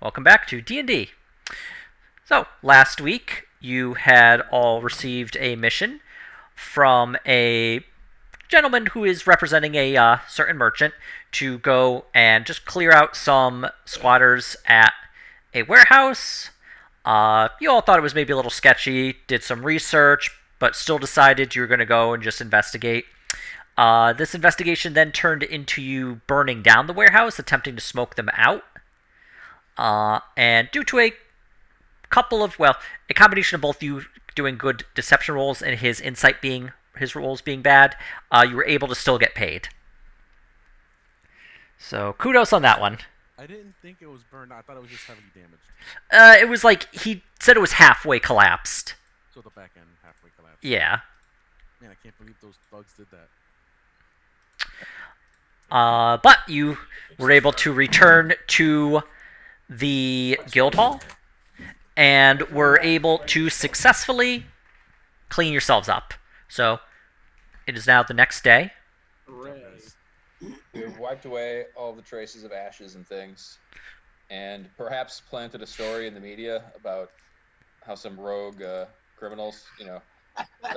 Welcome back to D&D. So, last week you had all received a mission from a gentleman who is representing a certain merchant to go and just clear out some squatters at a warehouse. You all thought it was maybe a little sketchy, did some research, but still decided you were going to go and just investigate. This investigation then turned into you burning down the warehouse, attempting to smoke them out. And due to a combination of both you doing good deception rolls and his rolls being bad, you were able to still get paid. So kudos on that one. I didn't think it was burned. I thought it was just heavily damaged. It was like he said it was halfway collapsed. So the back end halfway collapsed. Yeah. Man, I can't believe those thugs did that. But you were able to return to the guild hall and were able to successfully clean yourselves up. So it is now the next day. We've wiped away all the traces of ashes and things, and perhaps planted a story in the media about how some rogue criminals,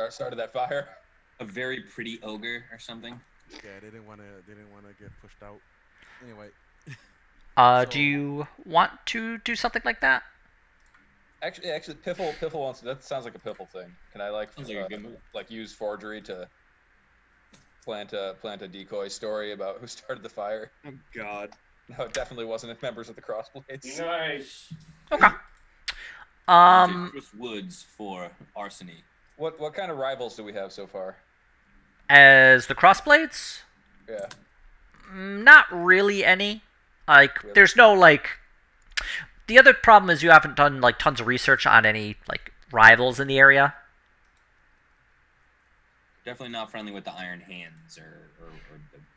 started that fire. A very pretty ogre or something. Yeah, they didn't want to get pushed out. Anyway. Do you want to do something like that? Actually, Piffle wants. That sounds like a Piffle thing. Can I use forgery to plant a decoy story about who started the fire? Oh God! No, it definitely wasn't members of the Crossblades. Nice. Okay. Chris Woods for arsony. What kind of rivals do we have so far? As the Crossblades? Yeah. Not really any. Really? There's no, The other problem is you haven't done, tons of research on any, rivals in the area. Definitely not friendly with the Iron Hands or the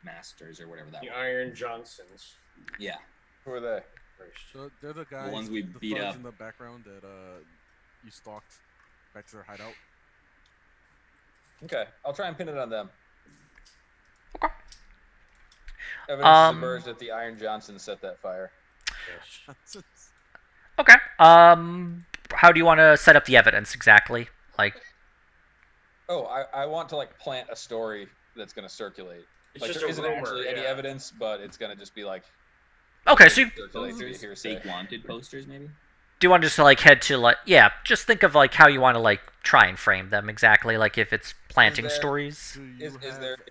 Masters or whatever that The was. Iron Johnsons. Yeah. Who are they? So they're the guys, ones we beat thugs up. in the background that you stalked back to their hideout. Okay, I'll try and pin it on them. Okay. Evidence emerged that the Iron Johnson set that fire. Okay. How do you want to set up the evidence exactly? Oh, I want to plant a story that's going to circulate. It's just there a isn't rumor, actually any yeah. evidence, but it's going to just be Okay, so circulate through hearsay. Fake wanted posters, maybe. do you want to just head to just think of how you want to try and frame them exactly, if it's planting stories. Do you Is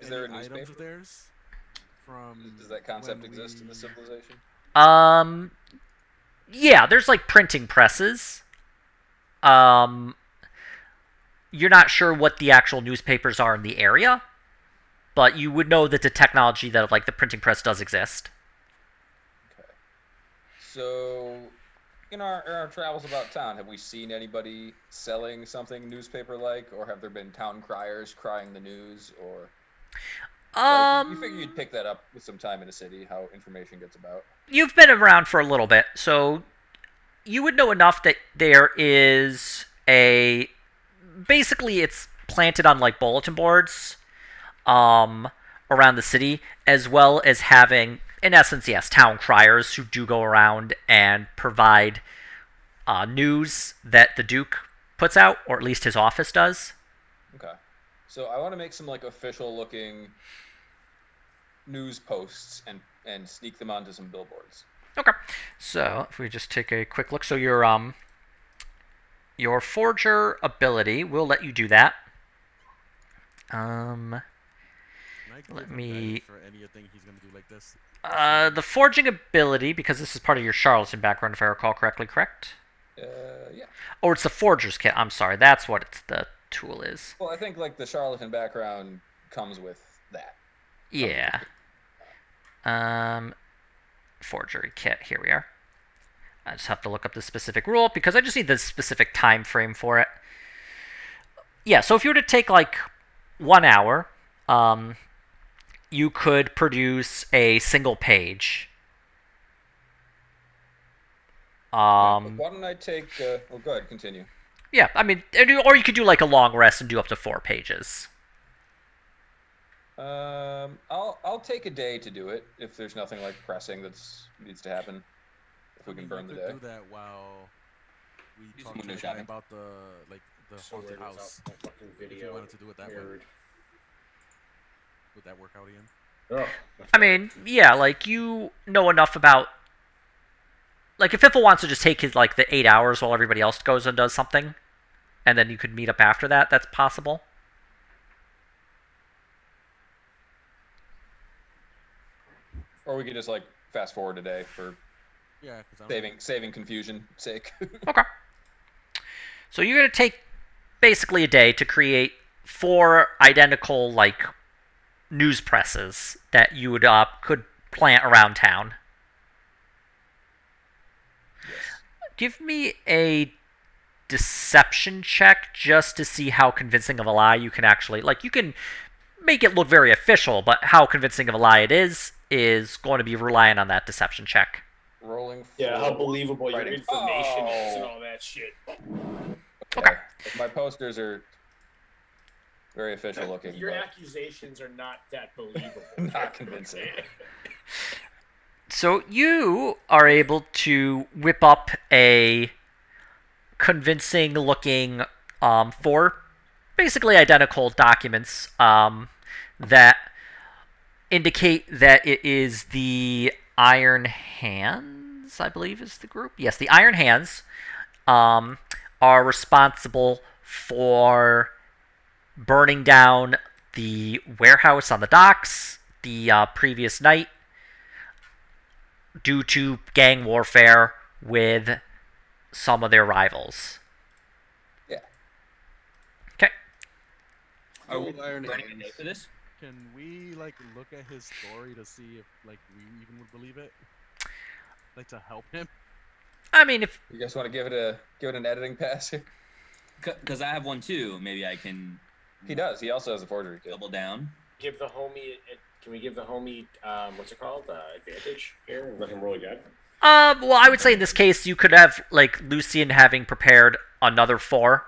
there a any items newspaper? of theirs from Does that concept when exist in the we- civilization? Yeah, there's printing presses. You're not sure what the actual newspapers are in the area, but you would know that the technology that the printing press does exist. Okay. So, in our travels about town, have we seen anybody selling something newspaper-like, or have there been town criers crying the news, or... you figure you'd pick that up with some time in a city, how information gets about. You've been around for a little bit, so you would know enough that there is basically it's planted on bulletin boards around the city, as well as having, in essence, yes, town criers who do go around and provide news that the Duke puts out, or at least his office does. Okay. So I want to make some official-looking news posts and sneak them onto some billboards. Okay. So if we just take a quick look, so your forger ability will let you do that. Let me. For anything he's gonna do like this. The forging ability, because this is part of your charlatan background, if I recall correctly, correct? Yeah. Or it's the forger's kit. I'm sorry, that's what the tool is. Well, I think the charlatan background comes with that. Yeah. Forgery kit. Here we are. I just have to look up the specific rule because I just need the specific time frame for it. Yeah. So if you were to take 1 hour, you could produce a single page. Why don't I take... go ahead, continue. Yeah, I mean, or you could do a long rest and do up to 4 pages. I'll take a day to do it if there's nothing pressing that's needs to happen. if we I can mean, burn you the could day. do that while we Do talk some to window the guy shopping. about the Somewhere haunted without house. my fucking If you video. wanted to do it that way, Nerd. would that work out, Ian? Oh, I mean, yeah, like you know enough about. Like if Fiffle wants to just take his like the 8 hours while everybody else goes and does something, and then you could meet up after that. That's possible. Or we could just like fast forward today for Yeah, because I don't. saving confusion sake. Okay. So you're gonna take basically a day to create 4 identical like news presses that you would could plant around town. Yes. Give me a deception check just to see how convincing of a lie you can actually like. You can make it look very official, but how convincing of a lie it is going to be relying on that deception check. Rolling. yeah, how for believable your writing. information is and Oh. all that shit. Okay. My posters are very official looking. Your but accusations are not that believable. not convincing. So you are able to whip up a convincing looking 4 basically identical documents that indicate that it is the Iron Hands, I believe is the group. Yes, the Iron Hands are responsible for burning down the warehouse on the docks the previous night due to gang warfare with some of their rivals. Yeah. Okay. Are we Iron burning a Hands. day for this? Can we like look at his story to see if like we even would believe it? Like to help him? I mean, if You guys want to give it an editing pass here? Because I have one too. Maybe I can He does. He also has a forgery kit. double down. Give the homie. Can we give the homie what's it called? Advantage here and let him roll again. well, I would say in this case you could have like Lucian having prepared another 4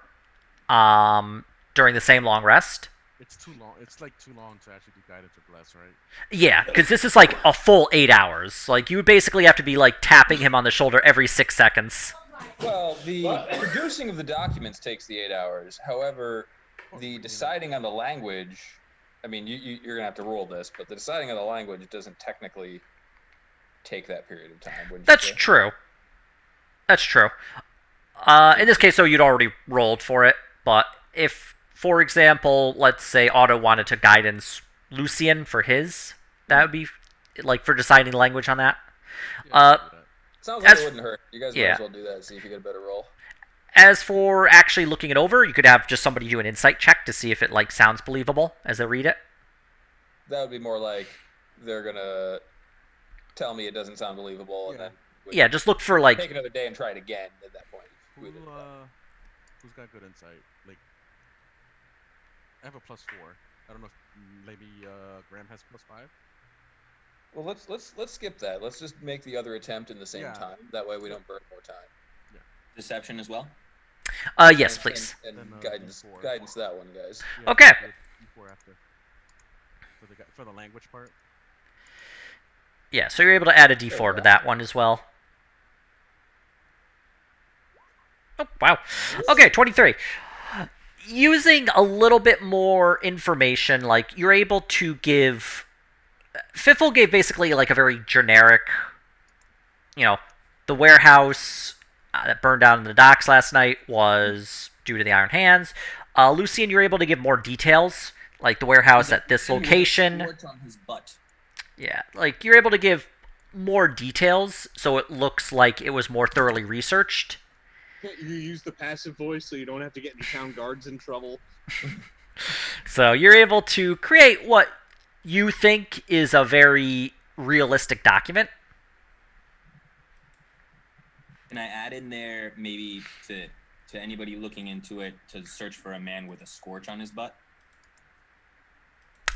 during the same long rest. It's too long. It's like too long to actually do guidance or bless, right? Yeah, because this is like a full 8 hours. Like you would basically have to be like tapping him on the shoulder every 6 seconds. Well, the What? producing of the documents takes the 8 hours. However, Oh, the you know. deciding on the language, I mean, you're gonna have to rule this, but the deciding on the language doesn't technically take that period of time. Wouldn't That's you say? true. That's true. In this case, though, you'd already rolled for it. But if, for example, let's say Otto wanted to guidance Lucian for his, that would be like for deciding language on that. Yeah, I can do that. Sounds like as- it wouldn't hurt. You guys might yeah. as well do that and see if you get a better roll. As for actually looking it over, you could have just somebody do an insight check to see if it like sounds believable as they read it. That would be more like they're gonna tell me it doesn't sound believable, and Yeah. then we'd Yeah, just look for like take another day and try it again. At that point, Who's got good insight? Like, I have a +4. I don't know if maybe Graham has +5. well, let's skip that. Let's just make the other attempt in the same Yeah. time. That way, we don't burn more time. Deception as well. yes, And- please. And, Then, guidance, D4. guidance that one, guys. Yeah, Okay. D4 after. For the language part. Yeah, so you're able to add a d4 to that one as well. Oh, wow. Okay, 23. Using a little bit more information, like, you're able to give... Fiffle gave basically, like, a very generic, the warehouse that burned down in the docks last night was due to the Iron Hands. Lucian, you're able to give more details, like the warehouse at this And with a location. scorch on his butt. Yeah, like you're able to give more details so it looks like it was more thoroughly researched. You use the passive voice so you don't have to get the town guards in trouble. So you're able to create what you think is a very realistic document. Can I add in there maybe to anybody looking into it to search for a man with a scorch on his butt?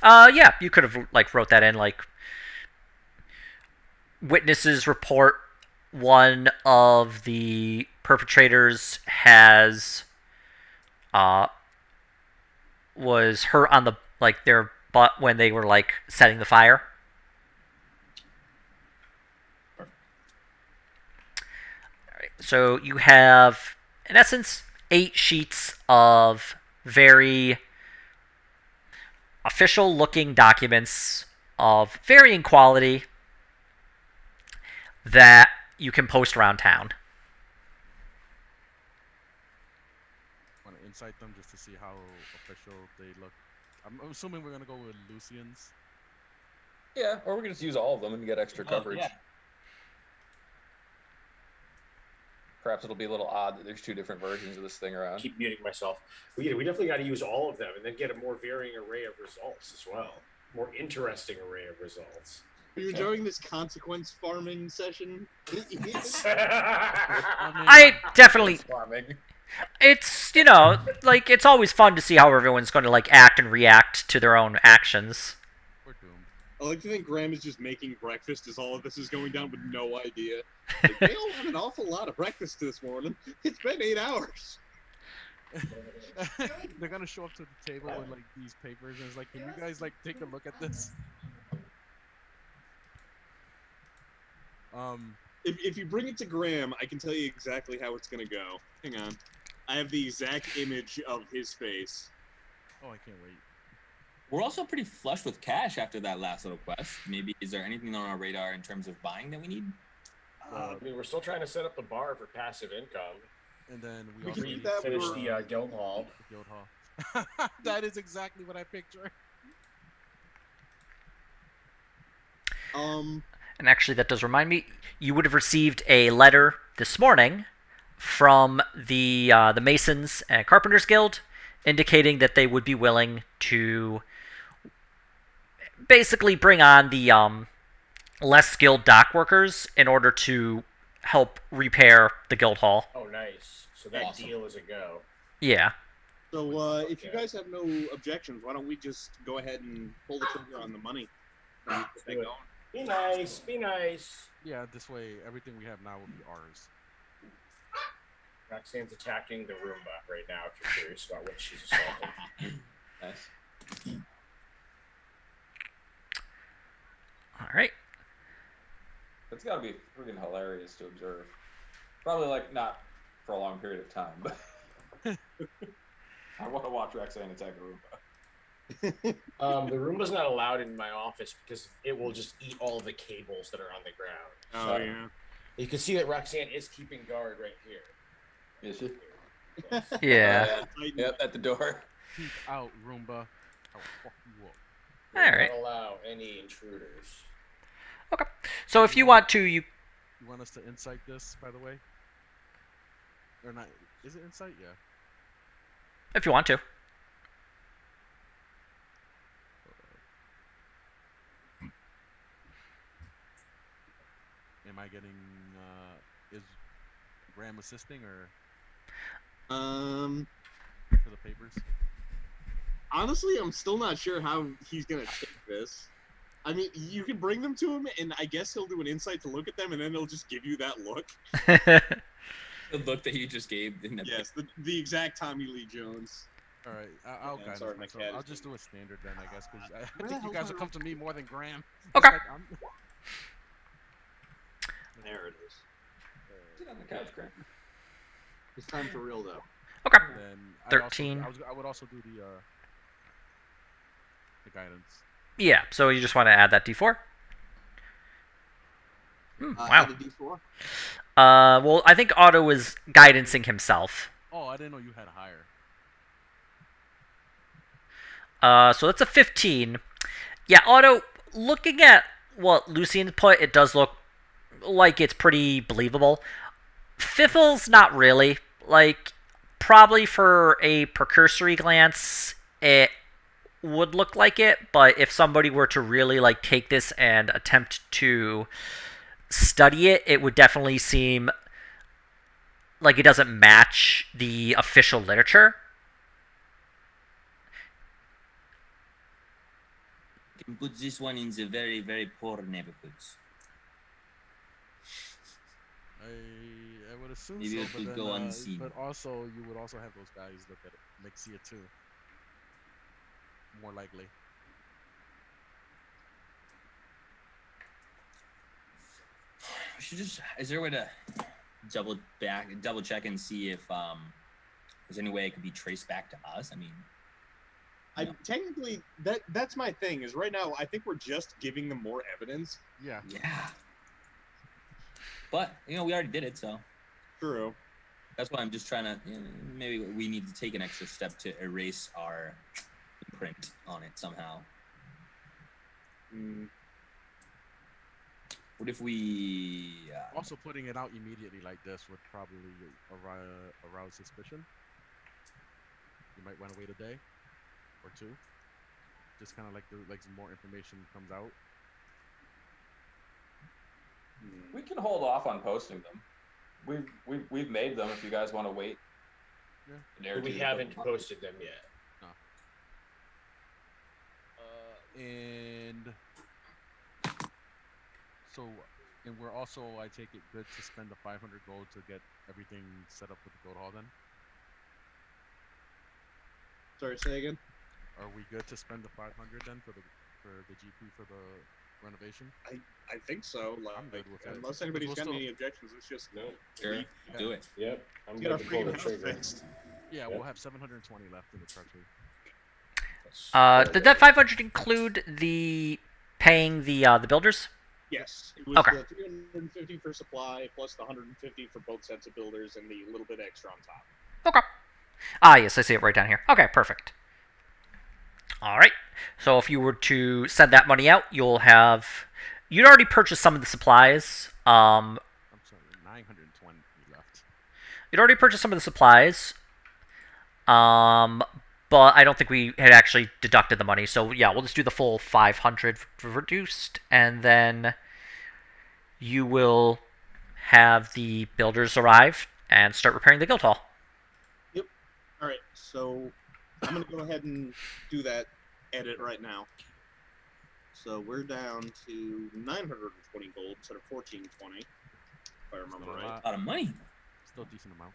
Yeah, you could have like wrote that in, like witnesses report one of the perpetrators has was hurt on the like their butt when they were like setting the fire. So you have, in essence, 8 sheets of very official looking documents of varying quality that you can post around town. Want to incite them just to see how official they look. I'm assuming we're gonna go with Lucian's. Yeah, or we can just use all of them and get extra coverage. Yeah. Perhaps it'll be a little odd that there's 2 different versions of this thing around. Keep muting myself. We definitely got to use all of them and then get a more varying array of results as well. More interesting array of results. Are you enjoying this consequence farming session? I definitely. Farming. It's, like, it's always fun to see how everyone's going to, like, act and react to their own actions. We're doomed. I like to think Graham is just making breakfast as all of this is going down with no idea. Like, they all had an awful lot of breakfast this morning. It's been 8 hours. They're gonna show up to the table with like these papers, and it's like, can you guys like take a look at this? If you bring it to Graham, I can tell you exactly how it's gonna go. Hang on. I have the exact image of his face. Oh, I can't wait. We're also pretty flush with cash after that last little quest. Maybe is there anything on our radar in terms of buying that we need? I mean, we're still trying to set up the bar for passive income. And then we We also can need do that. Finish we the guild hall. the guild hall. That is exactly what I picture. And actually, that does remind me, you would have received a letter this morning from the Masons and Carpenters Guild indicating that they would be willing to basically bring on the less skilled dock workers in order to help repair the guild hall. Oh, nice. So that Awesome. deal is a go. Yeah. So if you guys have no objections, why don't we just go ahead and pull the trigger on the money? And get that do it. going? Be nice. Be nice. Yeah, this way everything we have now will be ours. Roxanne's attacking the Roomba right now if you're curious about what she's assaulting. Nice. All right. It's got to be freaking hilarious to observe. Probably like not for a long period of time, but I want to watch Roxanne attack a Roomba. The Roomba's not allowed in my office because it will just eat all the cables that are on the ground. Oh, So yeah. you can see that Roxanne is keeping guard right here. Is she? Yeah. Yep, at the door. Keep out, Roomba. I'll fuck you up. All Will right. not allow any intruders. Okay. So if you want to, you You want us to incite this, by the way? Or not? Is it incite? Yeah. if you want to. Am I getting? Is Graham assisting or for the papers? Honestly, I'm still not sure how he's gonna take this. I mean, you can bring them to him, and I guess he'll do an insight to look at them, and then he'll just give you that look. The look that you just gave. Yes, the exact Tommy Lee Jones. All right, I'll Yeah, guide sorry, it my myself. cat I'll is just do a standard then, I guess, because I Where the think you hell's guys my will come to me more than Graham. Okay. Like, There it is. Sit on the couch, Graham. It's time for real, though. Okay. then 13. I would also do the guidance. Yeah. So you just want to add that D4. Wow. Add a D4. Well, I think Otto is guidancing himself. Oh, I didn't know you had higher. So that's a 15. Yeah, Otto, looking at what Lucian put, it does look like it's pretty believable. Fiffle's not really. Like, probably for a precursory glance, it would look like it, but if somebody were to really, like, take this and attempt to study it, it would definitely seem like it doesn't match the official literature. You can put this one in the very, very poor neighborhoods. I would assume Maybe so, it but would then, go unseen. but also you would also have those guys look at it, like see it too. More likely. We should just. Is there a way to double check and see if there's any way it could be traced back to us. I mean, Technically, that's my thing. Is right now I think we're just giving them more evidence. Yeah. yeah. But we already did it, so True. that's why I'm just trying to. Maybe we need to take an extra step to erase our imprint on it somehow. What if we Also, putting it out immediately like this would probably arouse suspicion. You might want to wait a day or two, just kind of like some more information comes out. We can hold off on posting them. We've made them. If you guys want to wait. Yeah. a day or But we two to haven't put them up. posted them yet. And we're also, I take it, good to spend the 500 gold to get everything set up with the gold hall then? Sorry, say again. Are we good to spend the 500 then for the GP for the renovation? I think so. I'm good with it. Unless anybody's We'll got still- any objections, it's just No. sure do it? Yep. I'm get our good to pull freaking the house trigger. fixed. Yeah, Yep. we'll have 720 left in the treasury. Did that 500 include the paying the builders? Yes, it was Okay. the 350 for supply plus the 150 for both sets of builders and the little bit extra on top. Okay. Ah, yes, I see it right down here. Okay, perfect. All right. So if you were to send that money out, you'd already purchased some of the supplies. I'm sorry, 920 left. You'd already purchased some of the supplies. But I don't think we had actually deducted the money. So yeah, we'll just do the full 500 reduced, and then you will have the builders arrive and start repairing the guild hall. All right, so I'm gonna go ahead and do that edit right now. So we're down to 920 gold instead of 1420, if I remember Still a right. lot. A lot of money. Still a decent amount.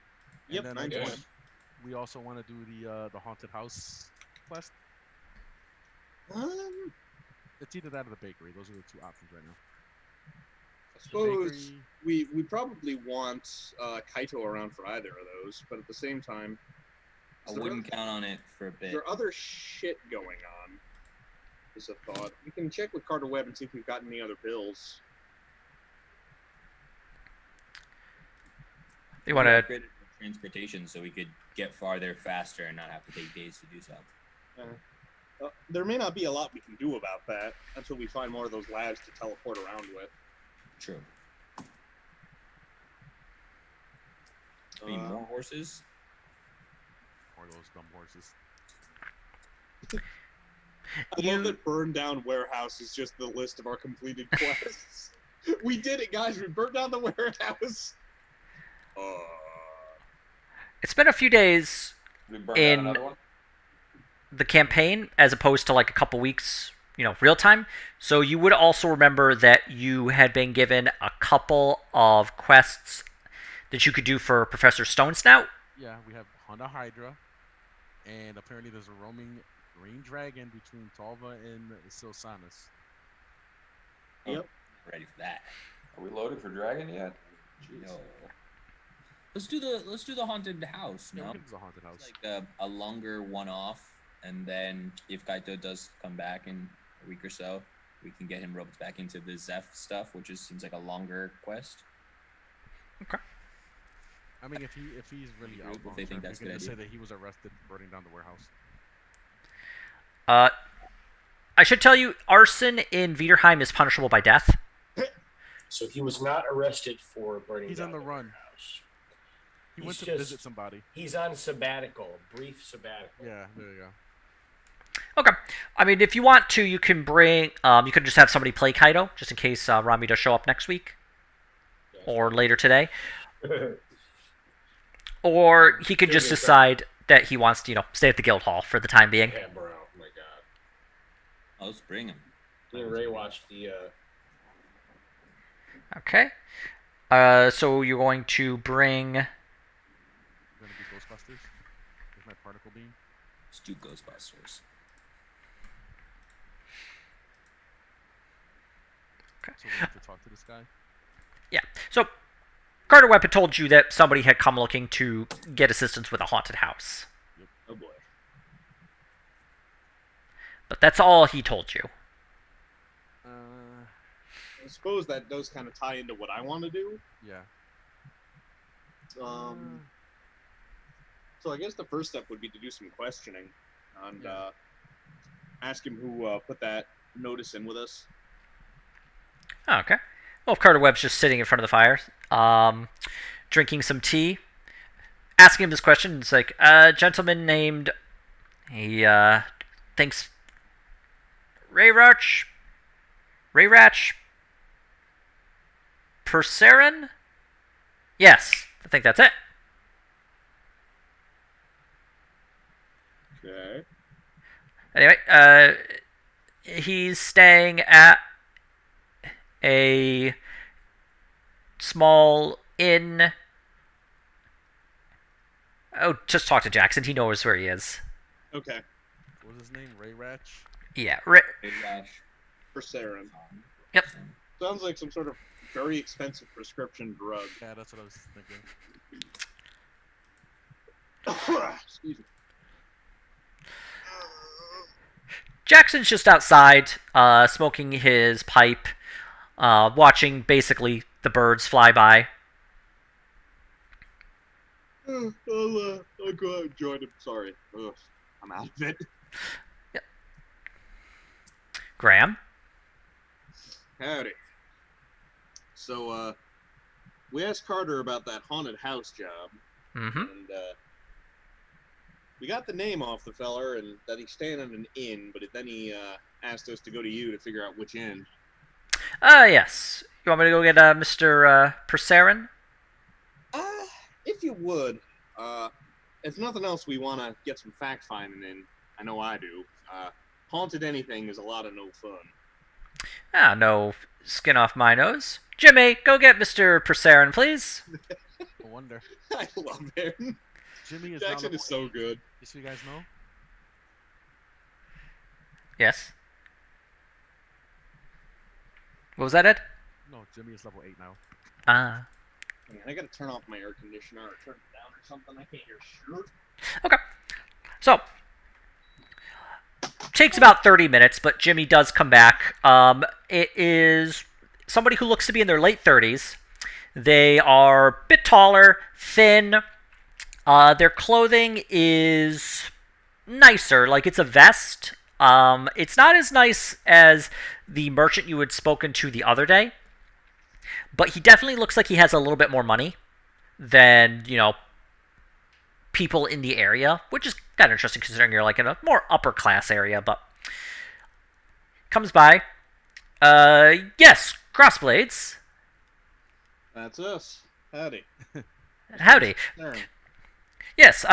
Yep, And then 920. we also want to do the haunted house quest. It's either that or the bakery. Those are the two options right now. I The suppose bakery, we probably want Kaito around for either of those, but at the same time, I is there wouldn't count on it for a is bit. there other shit going on? Is a thought. We can check with Carter Webb and see if we've got any other bills. You We want to? upgraded our transportation so we could get farther faster and not have to take days to do so. There may not be a lot we can do about that until we find more of those labs to teleport around with. True. I mean, more horses. or those dumb horses. I love that burn down warehouse is just the list of our completed quests. We did it, guys. We burned down the warehouse. It's been a few days We burned In- down another one. the campaign as opposed to like a couple weeks, real time. So you would also remember that you had been given a couple of quests that you could do for Professor Stone Snout. Yeah, we have Honda Hydra, and apparently there's a roaming green dragon between Talva and Silsanus. Yep. Ready for that. Are we loaded for dragon yet? Jeez. No. Let's do the haunted house. Yeah, No, we can do the haunted house. it's like a longer one-off, and then if Kaito does come back in a week or so, we can get him roped back into the Zeph stuff, which seems like a longer quest. I mean, if he's really If out they long think term, that's we a can good just say idea. that he was arrested for burning down the warehouse. I should tell you, arson in Viderheim is punishable by death. So he was not arrested for burning He's down on the run. warehouse. He He's went to just- visit somebody. He's on sabbatical, brief sabbatical. Yeah, there you go. Okay. I mean, if you want to, you can bring. You could just have somebody play Kaido, just in case Rami does show up next week or later today. Or he could just decide that he wants to, stay at the guild hall for the time being. Yeah, bro. Oh my god. Oh, let's bring him. Me and Ray watched the. Okay. So you're going to bring. Gonna be Ghostbusters with my particle beam. Let's do Ghostbusters. So we have to talk to this guy. Yeah. So Carter Webb had told you that somebody had come looking to get assistance with a haunted house. Oh boy. But that's all he told you. I suppose that does kind of tie into what I want to do. Yeah. So I guess the first step would be to do some questioning and ask him who put that notice in with us. Oh, okay. Well, Carter Webb's just sitting in front of the fire, drinking some tea, asking him this question. It's like, a gentleman named, he thinks, Rayratch Perserin? Yes, I think that's it. Okay. Anyway, he's staying at a small inn. Oh, just talk to Jackson. He knows where he is. Okay. What was his name? Ray Ratch? Yeah, For Saren. Yep. Sounds like some sort of very expensive prescription drug. Yeah, that's what I was thinking. Excuse me. Jackson's just outside, smoking his pipe, watching basically the birds fly by. I'll go out and join him. Sorry. Ugh, I'm out of it. Yep. Graham? Howdy. So, we asked Carter about that haunted house job, Mm-hmm. and we got the name off the feller, and that he's staying at an inn, but then he asked us to go to you to figure out which inn. Yes. You want me to go get Mr. Perserin? If you would, if nothing else, we want to get some fact-finding in. I know I do. Haunted anything is a lot of no fun. No skin off my nose. Jimmy, go get Mr. Perserin, please. No wonder. I love him. Jimmy is Jackson now is so good. Just so you guys know. Yes. What was that, Ed? No, Jimmy is level 8 now. Ah. Man, I gotta turn off my air conditioner or turn it down or something. I can't hear shit. Okay. So, takes about 30 minutes, but Jimmy does come back. It is somebody who looks to be in their late 30s. They are a bit taller, thin. Their clothing is nicer, like it's a vest. It's not as nice as the merchant you had spoken to the other day, but he definitely looks like he has a little bit more money than, people in the area, which is kind of interesting considering you're like in a more upper class area, but comes by. Yes, Crossblades. That's us. Howdy. Howdy. Aaron. Yes,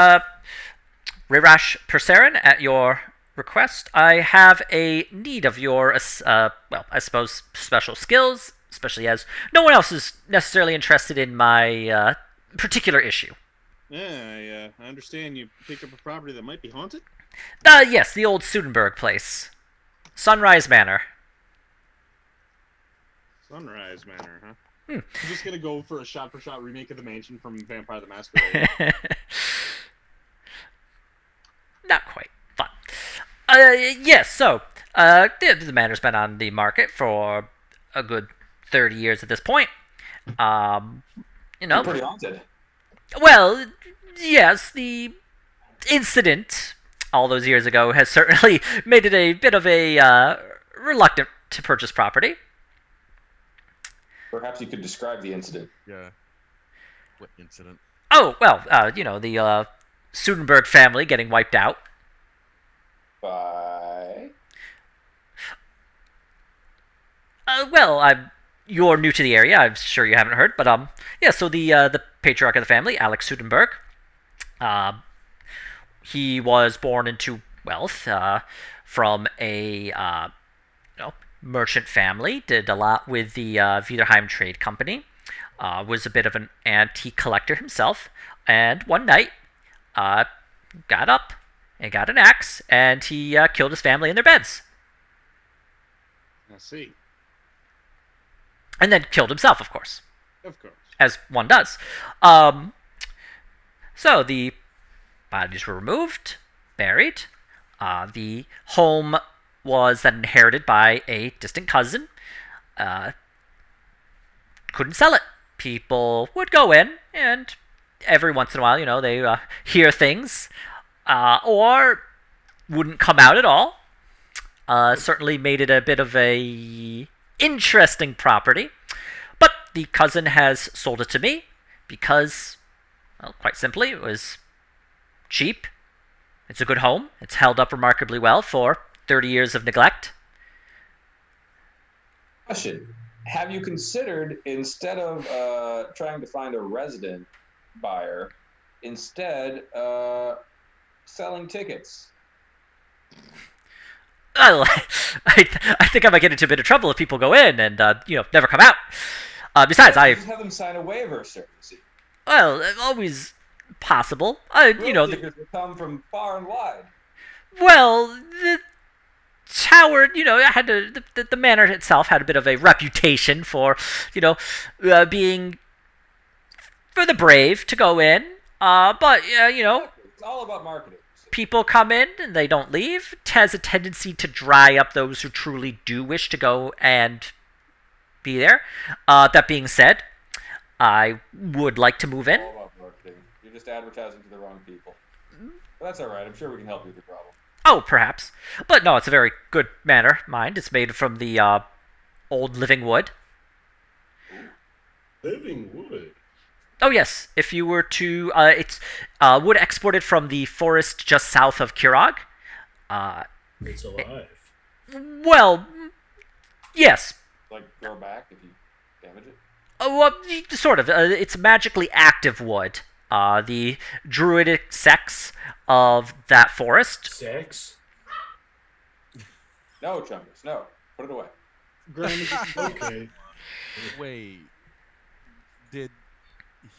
Rirash Perserin, at your request, I have a need of your, I suppose, special skills, especially as no one else is necessarily interested in my particular issue. Yeah, I understand you picked up a property that might be haunted? Yes, the old Sudenberg place. Sunrise Manor. Sunrise Manor, huh? Hmm. I'm just gonna go for a shot-for-shot remake of the mansion from Vampire the Masquerade. Not quite, but yes. So, the manor's been on the market for a good 30 years at this point. You're pretty haunted. Well, yes, the incident all those years ago has certainly made it a bit of a reluctant to purchase property. Perhaps you could describe the incident. Yeah. What incident? Oh, well, the Sudenberg family getting wiped out. By... You're new to the area. I'm sure you haven't heard, but yeah. So the patriarch of the family, Alex Sudenberg, he was born into wealth from a merchant family. Did a lot with the Viderheim Trade Company. Was a bit of an antique collector himself, and one night, got up and got an axe, and he killed his family in their beds. I see. And then killed himself, of course. Of course. as one does. Um, so the bodies were removed, buried. The home was then inherited by a distant cousin. Uh, couldn't sell it. People would go in, and every once in a while, they hear things, or wouldn't come out at all. Certainly made it a bit of a interesting property. But the cousin has sold it to me because, well, quite simply, it was cheap. It's a good home. It's held up remarkably well for 30 years of neglect. Question: have you considered, instead of trying to find a resident buyer, instead selling tickets? Well, I think I might get into a bit of trouble if people go in and never come out. Besides, Just have them sign a waiver, sir. See, always possible. thrill seekers will come from far and wide. Well, the tower, had the manor itself had a bit of a reputation for, being for the brave to go in. But It's all about marketing. people come in and they don't leave. It has a tendency to dry up those who truly do wish to go and be there. That being said, I would like to move in. All about marketing. You're just advertising to the wrong people. But that's all right. I'm sure we can help you with your problem. Oh, perhaps. But no, it's a very good manor, mind. It's made from the old living wood. Living wood. Oh, yes. If you were to... it's wood exported from the forest just south of Kirog. It's alive. Well, yes. Like grow back if you damage it. Well, sort of. It's magically active wood. The druidic sex of that forest. Sex? No, Chungus, no. Put it away. Graham, Okay. Wait, did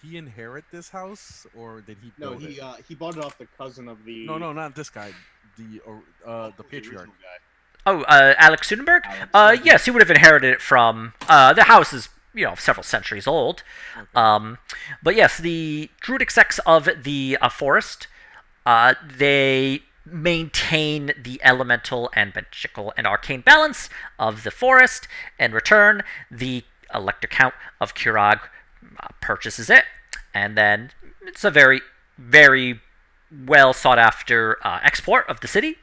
he inherit this house or did he no, build it? he bought it off the cousin of the. No, not this guy. The patriarch. original guy. Oh, Alex Sunenberg? Yes, he would have inherited it from... the house is, several centuries old. Okay. But yes, the druidic sects of the forest, they maintain the elemental and magical and arcane balance of the forest. In return, the Elector Count of Kirog purchases it, and then it's a very, very well sought after export of the city.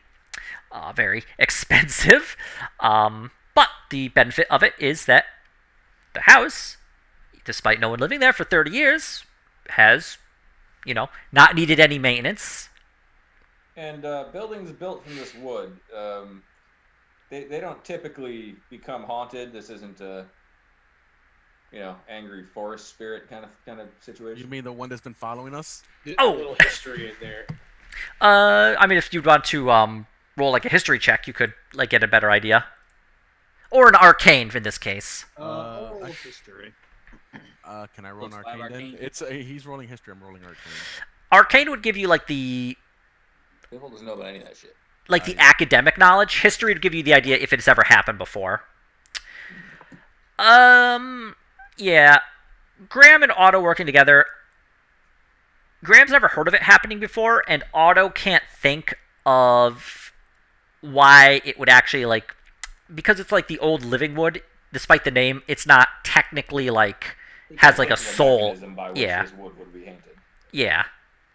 Very expensive, but the benefit of it is that the house, despite no one living there for 30 years, has, not needed any maintenance. And buildings built from this wood, they don't typically become haunted. This isn't a, angry forest spirit kind of situation. You mean the one that's been following us? Oh. A little history in there. I mean, if you'd want to roll like a history check, you could get a better idea, or an arcane in this case. I'll roll history. Can I roll an Looks like arcane then? arcane. He's rolling history. I'm rolling arcane. Arcane would give you the People doesn't know about any of that shit. the academic knowledge. History would give you the idea if it's ever happened before. Yeah. Graham and Otto working together. Graham's never heard of it happening before, and Otto can't think of why it would actually because it's the old living wood. Despite the name, it's not technically has a soul. By which Yeah. this wood would be haunted. Yeah,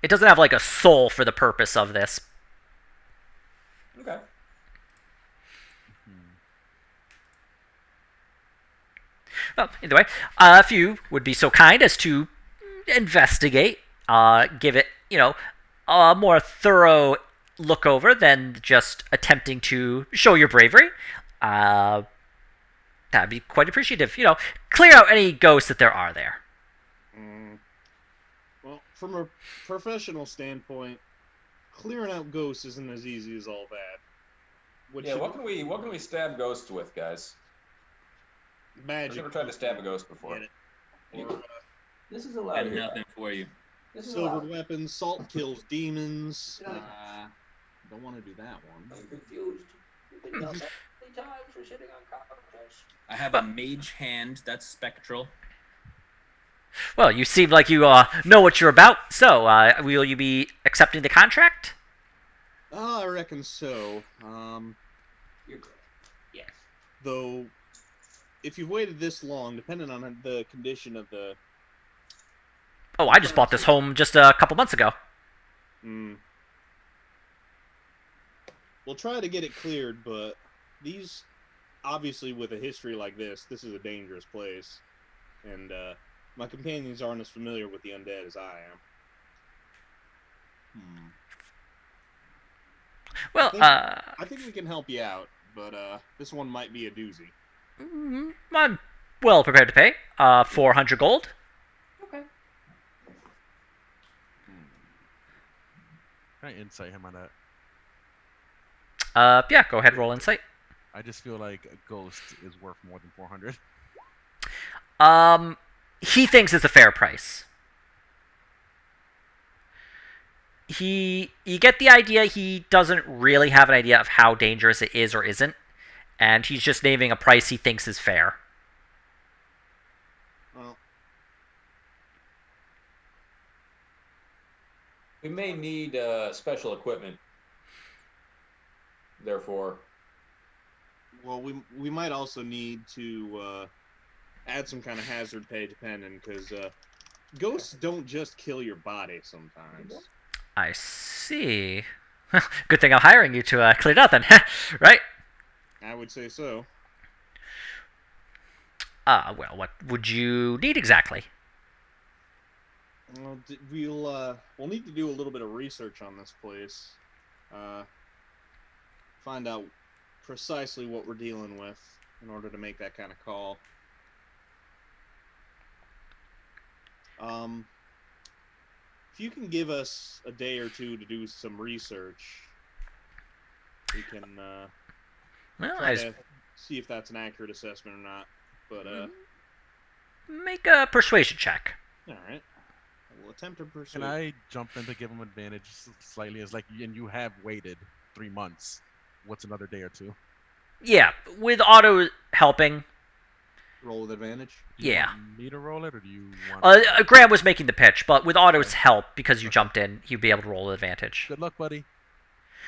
it doesn't have a soul for the purpose of this. Okay. Well, either way, if you would be so kind as to investigate, give it, a more thorough look over than just attempting to show your bravery, that'd be quite appreciative. Clear out any ghosts that there are there. Well, from a professional standpoint, clearing out ghosts isn't as easy as all that. What can we stab ghosts with, guys? Magic. I've never tried to stab a ghost before. Get it. Or, This is Got allowed. here. nothing for you. This is silvered allowed. weapons, salt kills demons. Don't want to do that one. I'm confused. You've been yelled at many times for sitting on couches. I have a mage hand that's spectral. Well, you seem like you know what you're about. So, will you be accepting the contract? I reckon so. You're correct. Yes. Though, if you've waited this long, depending on the condition of the... Oh, I just bought this home just a couple months ago. We'll try to get it cleared, but these... Obviously, with a history like this is a dangerous place. And, my companions aren't as familiar with the undead as I am. Well, I think we can help you out, but this one might be a doozy. I'm well prepared to pay. 400 gold. Okay. Can I insight him on that? Yeah, go ahead, roll insight. I just feel like a ghost is worth more than 400. He thinks it's a fair price. You get the idea he doesn't really have an idea of how dangerous it is or isn't, and he's just naming a price he thinks is fair. Well, We may need special equipment. Therefore, we might also need to add some kind of hazard pay depending, because ghosts don't just kill your body sometimes. I see. Good thing I'm hiring you to clean it up then, right? I would say so. Well, what would you need exactly? Well, we'll need to do a little bit of research on this place. Find out precisely what we're dealing with in order to make that kind of call. If you can give us a day or two to do some research, we can Well, try to see if that's an accurate assessment or not. But make a persuasion check. all right, we'll attempt to pursue. Can I jump in to give him advantage slightly? As like, and you have waited 3 months. What's another day or two? Yeah, with Otto helping. Roll with advantage? Do you Yeah. want me to roll it, or do you want? Graham was making the pitch, but with Otto's help, because you jumped in, he'd be able to roll with advantage. Good luck, buddy.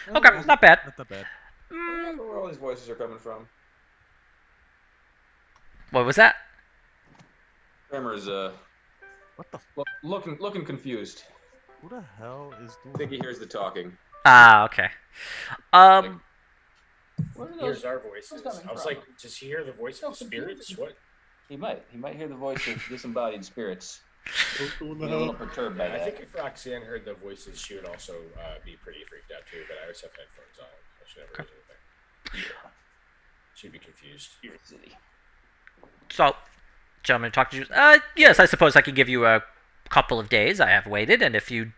Okay, not bad. Not that bad. where all these voices are coming from. What was that? Kramer's What the? looking confused. Who the hell is doing? I think he hears the talking. Okay. Where are Here's those? our voices. coming I was from? like, does he hear the voice of the spirits? What? He might hear the voice of disembodied spirits. He's a little perturbed by I that. think if Roxanne heard the voices, she would also be pretty freaked out too. But I always have headphones on, so she never hears anything. She'd be confused. City. So, gentlemen, talk to you. Yes, I suppose I could give you a couple of days. I have waited, and if you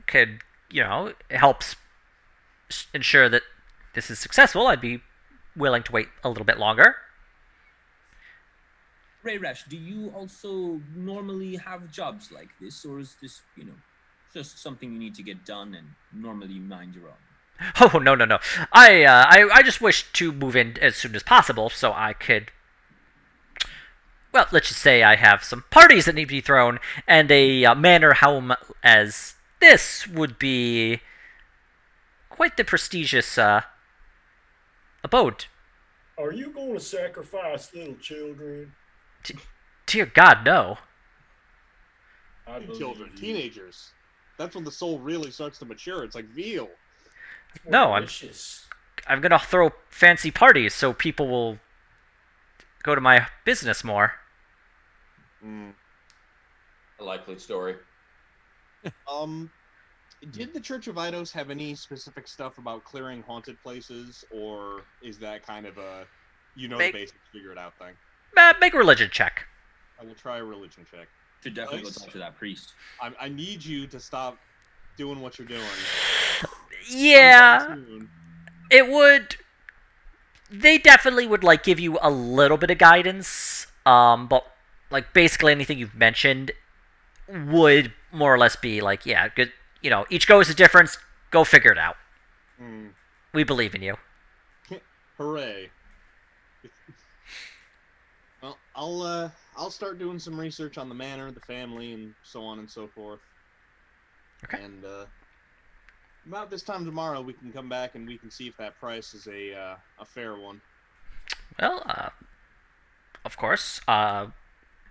could, it helps ensure that this is successful, I'd be willing to wait a little bit longer. Ray Rash, do you also normally have jobs like this, or is this, just something you need to get done and normally you mind your own? Oh, no. I just wish to move in as soon as possible so I could. Well, let's just say I have some parties that need to be thrown, and a manor home as this would be quite the prestigious abode. Are you going to sacrifice little children? Dear God, no. I believe Children, you. teenagers. That's when the soul really starts to mature. It's like veal. No, I'm gonna throw fancy parties so people will go to my business more. A likely story. Did the Church of Eidos have any specific stuff about clearing haunted places, or is that kind of a, the basics, figure it out thing? Make a religion check. I will try a religion check. Should definitely Nice. go talk to that priest. I need you to stop doing what you're doing. Yeah, Sometime soon. it would. They definitely would give you a little bit of guidance. But basically anything you've mentioned would more or less be good. Each ghost is different. Go figure it out. We believe in you. Hooray! Well, I'll start doing some research on the manor, the family, and so on and so forth. Okay. And about this time tomorrow, we can come back and we can see if that price is a fair one. Well, of course.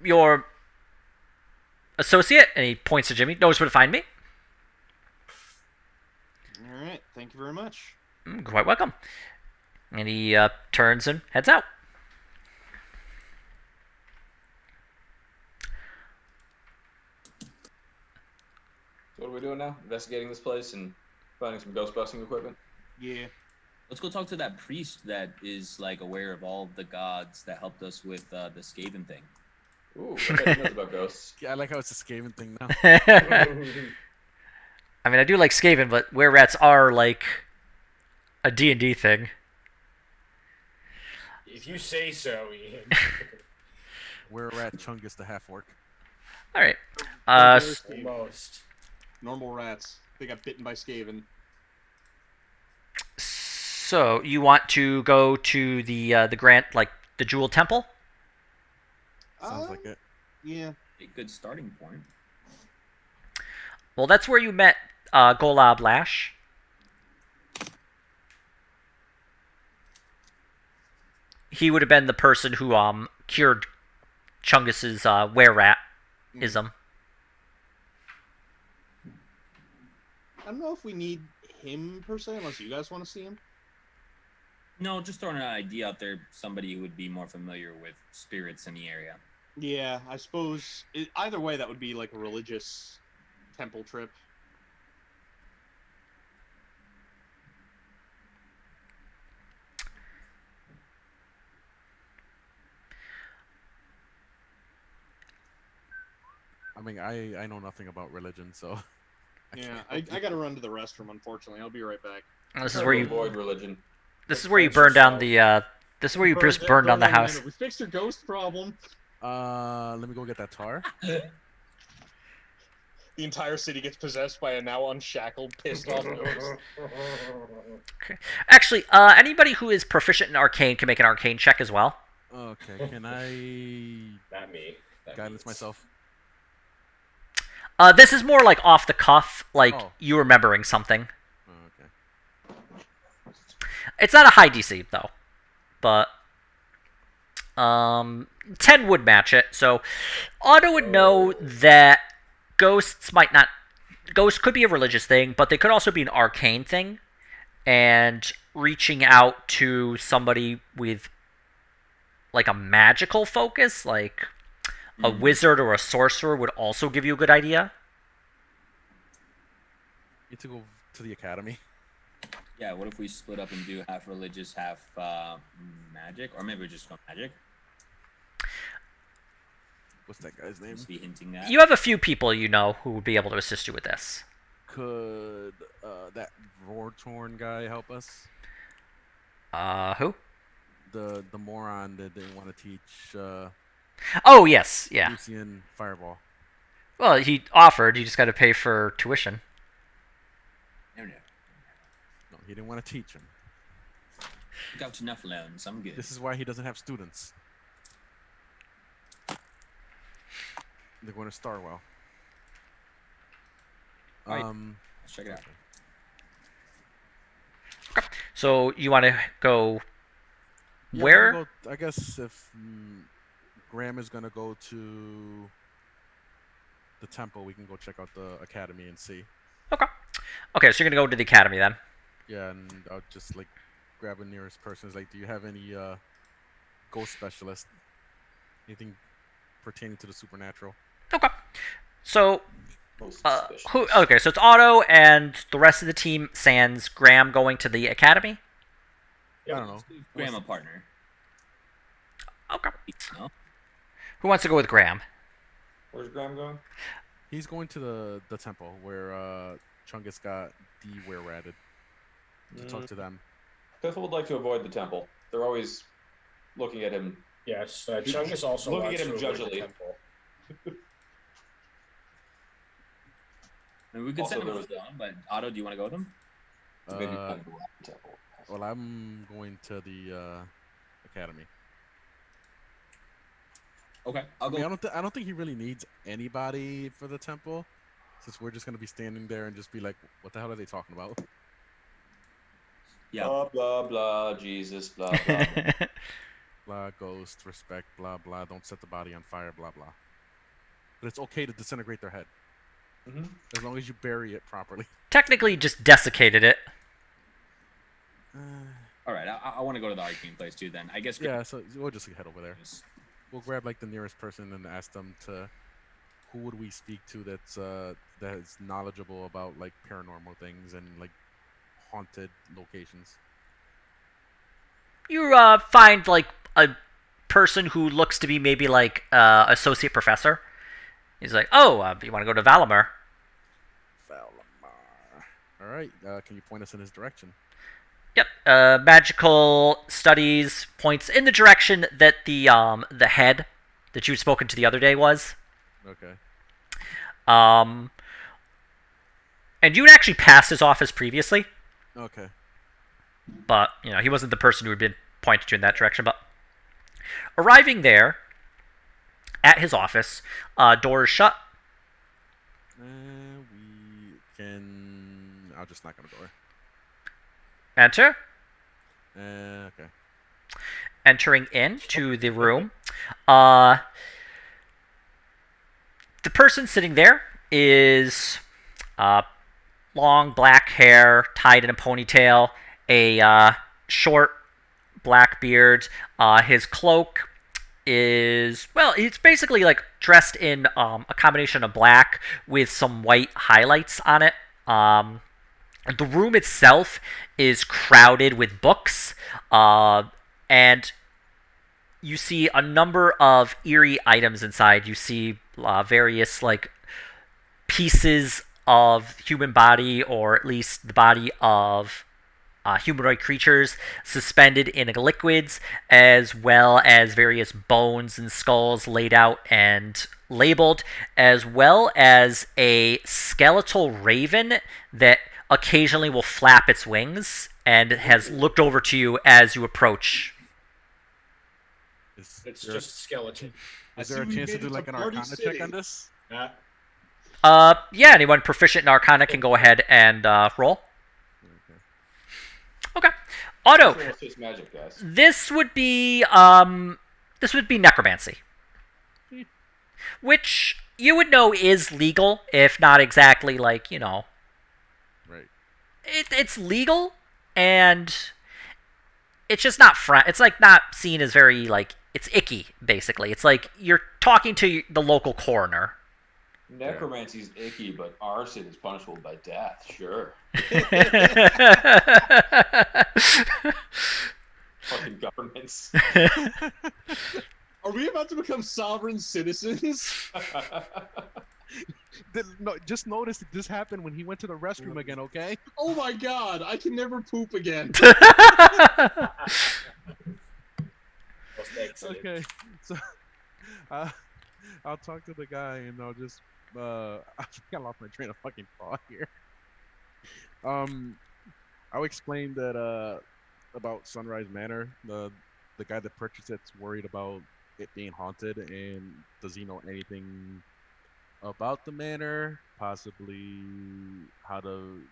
Your associate, and he points to Jimmy, knows where to find me. All right. Thank you very much. Quite welcome. And he turns and heads out. So what are we doing now? Investigating this place and finding some ghost busting equipment? Yeah. Let's go talk to that priest that is like aware of all the gods that helped us with the Skaven thing. Ooh, I bet he knows about ghosts. Yeah, I like how it's a Skaven thing now. I mean, I do like Skaven, but were rats are like a D&D thing. If you say so, Ian. We're at Chungus the half orc. All right. Almost. Normal rats. They got bitten by Skaven. So you want to go to the Grant, like the Jewel Temple? Sounds like it. Yeah. A good starting point. Well, that's where you met Golab Lash. He would have been the person who cured Chungus's were-rat-ism. I don't know if we need him per se, unless you guys want to see him. No, just throwing an idea out there. Somebody who would be more familiar with spirits in the area. Yeah, I suppose either way, that would be like a religious temple trip. I mean, I know nothing about religion, so. Yeah, I got to run to the restroom. Unfortunately, I'll be right back. This is where you avoid religion. This is where you burn down the. This is where you just burn down the house. We fixed your ghost problem. Let me go get that tar. The entire city gets possessed by a now unshackled, pissed off ghost. Okay. Actually, anybody who is proficient in arcane can make an arcane check as well. Okay, can I Not me. That guidance means- myself? This is more like off the cuff, like Oh. you remembering something. Oh, okay. It's not a high DC though, but 10 would match it. So Otto would know that ghosts might not. Ghosts could be a religious thing, but they could also be an arcane thing. And reaching out to somebody with like a magical focus, like a wizard or a sorcerer, would also give you a good idea. Need to go to the academy. Yeah, what if we split up and do half religious, half magic? Or maybe we just go magic? What's that guy's name? Just be hinting that. You have a few people you know who would be able to assist you with this. Could that Vortorn guy help us? Who? The moron that didn't want to teach Oh, yes, yeah. Lucian Fireball. Well, he offered. You just got to pay for tuition. No. No, he didn't want to teach him. Got enough loans. I'm good. This is why he doesn't have students. They're going to Starwell. Alright. Let's check it out. So you want to go Yeah, where? we'll go- I guess if Graham is gonna go to the temple, we can go check out the academy and see. Okay. Okay, so you're gonna go to the academy then. Yeah, and I'll just like grab a nearest person. It's like, do you have any ghost specialist? Anything pertaining to the supernatural? Okay. So Most suspicious. who? Okay, so it's Otto and the rest of the team. Sans Graham going to the academy. I don't know. Grandma partner. Okay. No? Who wants to go with Graham? Where's Graham going? He's going to the temple where Chungus got de-were-ratted to talk to them. Piffle would like to avoid the temple. They're always looking at him. Yes, Chungus also Looking wants at him to avoid the judgily. temple. I mean, we could Also, send him there on was- his own, but Otto, do you want to go with him? Maybe Uh, not go around the temple. well, I'm going to the academy. Okay, I I'll mean, go. I don't think he really needs anybody for the temple, since we're just gonna be standing there and just be like, what the hell are they talking about? Yeah. Blah blah blah. Jesus. Blah blah blah. Blah, ghost, respect, blah blah. Don't set the body on fire, blah blah. But it's okay to disintegrate their head Mm-hmm. as long as you bury it properly. Technically, just desiccated it. All right, I want to go to the arcane place too. Then I guess. Yeah, so we'll just head over there. Just- We'll grab like the nearest person and ask them to who would we speak to that's knowledgeable about like paranormal things and like haunted locations. You find like a person who looks to be maybe like associate professor. He's like, "Oh, you want to go to Valamar?" Valamar. All right, can you point us in his direction? Yep. Magical studies points in the direction that the head that you had spoken to the other day was. Okay. Um, and you had actually passed his office previously, Okay. but he wasn't the person who had been pointed you in that direction. But arriving there at his office, door is shut. We can. I'll just knock on the door. Enter. Okay. Entering into the room, the person sitting there is long black hair tied in a ponytail, a short black beard. His cloak is, well, it's basically like dressed in a combination of black with some white highlights on it. The room itself is crowded with books, and you see a number of eerie items inside. You see various like pieces of human body, or at least the body of humanoid creatures suspended in liquids, as well as various bones and skulls laid out and labeled, as well as a skeletal raven that occasionally will flap its wings and has looked over to you as you approach. It's just a skeleton. Is there a chance to do like an Arcana check on this? Yeah, anyone proficient in Arcana can go ahead and roll. Okay. Otto, What's his magic, guys? this would be necromancy, which you would know is legal, if not exactly like Right. it's legal, and it's just not it's like not seen as very like, it's icky. Basically, it's like you're talking to the local coroner. Necromancy's icky, but arson is punishable by death. Sure. Fucking governments. Are we about to become sovereign citizens? No, just notice that this happened when he went to the restroom again. Okay. Oh my god, I can never poop again. Okay. So, I'll talk to the guy and I'll just I think I lost my train of fucking thought here. I'll explain that about Sunrise Manor. The guy that purchased it's worried about it being haunted, and does he know anything about the manor? Possibly